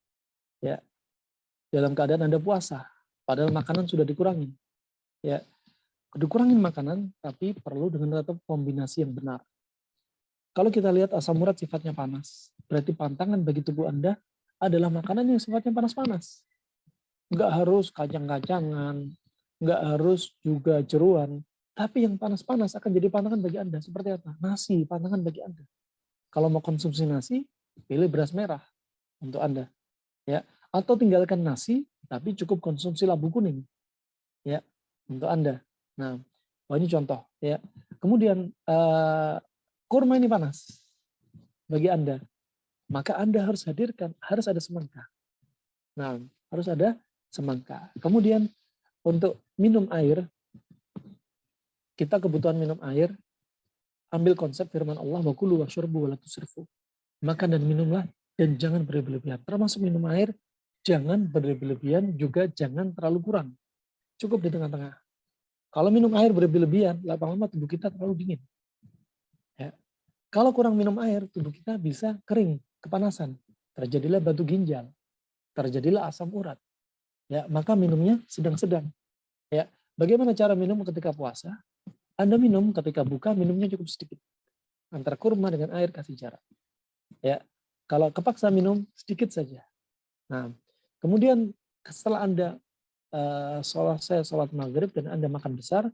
[SPEAKER 1] Ya. Dalam keadaan Anda puasa, padahal makanan sudah dikurangi. Ya. Dikurangin makanan tapi perlu dengan tetap kombinasi yang benar. Kalau kita lihat asam urat sifatnya panas, berarti pantangan bagi tubuh Anda adalah makanan yang sifatnya panas-panas. Nggak harus kacang-kacangan, nggak harus juga jeruan, tapi yang panas-panas akan jadi pantangan bagi Anda. Seperti apa? Nasi, pantangan bagi Anda. Kalau mau konsumsi nasi, pilih beras merah untuk Anda. Ya, atau tinggalkan nasi, tapi cukup konsumsi labu kuning. Ya, untuk Anda. Nah, ini contoh. Ya. Kemudian kurma ini panas bagi Anda, maka Anda harus hadirkan, harus ada semangka. Nah, harus ada semangka. Kemudian untuk minum air, kita kebutuhan minum air, ambil konsep firman Allah, wa kulu washrabu wa la tusrifu. Makan dan minumlah dan jangan berlebihan. Termasuk minum air, jangan berlebihan, juga jangan terlalu kurang. Cukup di tengah-tengah. Kalau minum air berlebihan, lama-lama tubuh kita terlalu dingin. Ya. Kalau kurang minum air, tubuh kita bisa kering, kepanasan. Terjadilah batu ginjal, terjadilah asam urat. Ya, maka minumnya sedang-sedang. Ya, bagaimana cara minum ketika puasa? Anda minum ketika buka, minumnya cukup sedikit. Antara kurma dengan air kasih jarak. Ya, kalau kepaksa minum sedikit saja. Nah, kemudian setelah Anda sholat maghrib dan Anda makan besar,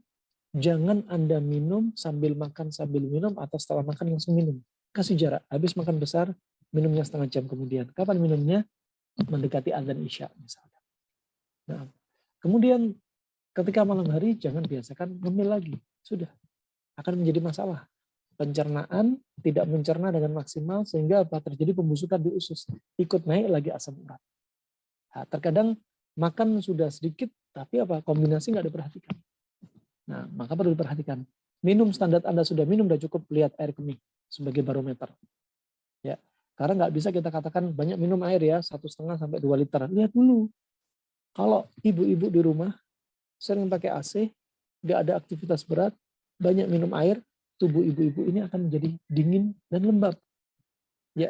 [SPEAKER 1] jangan Anda minum sambil minum atau setelah makan langsung minum. Kasih jarak. Habis makan besar, minumnya setengah jam kemudian. Kapan minumnya? mendekati azan Isya misalkan. Nah, kemudian ketika malam hari jangan biasakan ngemil lagi. Sudah akan menjadi masalah. Pencernaan tidak mencerna dengan maksimal sehingga apa terjadi pembusukan di usus. Ikut naik lagi asam urat. Nah, terkadang makan sudah sedikit tapi apa kombinasi nggak diperhatikan. Nah, maka perlu diperhatikan. Minum standar Anda sudah minum sudah cukup, lihat air kemih sebagai barometer. Ya, karena nggak bisa kita katakan banyak minum air ya 1,5 sampai 2 liter. Lihat dulu. Kalau ibu-ibu di rumah sering pakai AC, nggak ada aktivitas berat, banyak minum air, tubuh ibu-ibu ini akan menjadi dingin dan lembab. Ya,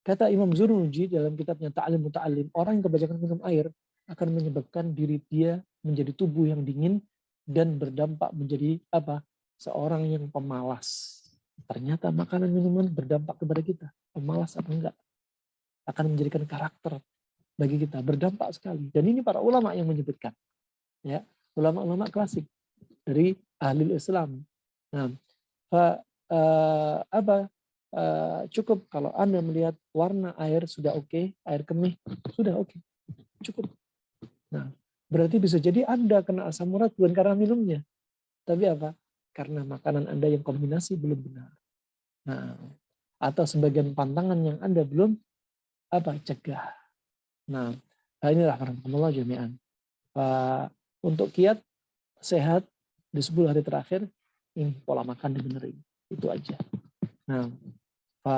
[SPEAKER 1] kata Imam Zuruji dalam kitabnya Ta'lim Muta'alim, orang yang kebanyakan minum air akan menyebabkan diri dia menjadi tubuh yang dingin dan berdampak menjadi apa? Seorang yang pemalas. Ternyata makanan minuman berdampak kepada kita. Pemalas apa enggak? Akan menjadikan karakter bagi kita. Berdampak sekali. Dan ini para ulama yang menyebutkan. Ya, ulama-ulama klasik dari ahli Islam. Nah, cukup kalau Anda melihat warna air sudah oke, air kemih sudah oke, cukup. Nah, berarti bisa jadi Anda kena asam urat bukan karena minumnya, tapi apa? Karena makanan Anda yang kombinasi belum benar. Nah, atau sebagian pantangan yang Anda belum cegah. Nah, inilah rahmatullah jami'an. Untuk kiat sehat di 10 hari terakhir, ini pola makan dibenerin. Itu aja. Nah,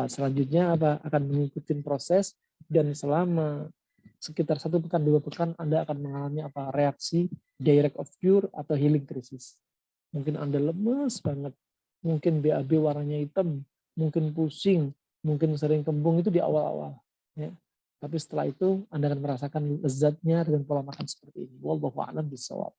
[SPEAKER 1] selanjutnya akan mengikuti proses dan selama sekitar 1 pekan 2 pekan Anda akan mengalami reaksi direct of cure atau healing crisis. Mungkin Anda lemes banget, mungkin BAB warnanya hitam, mungkin pusing, mungkin sering kembung, itu di awal-awal. Ya. Tapi setelah itu Anda akan merasakan lezatnya dengan pola makan seperti ini. Wallahu a'lam bishawab.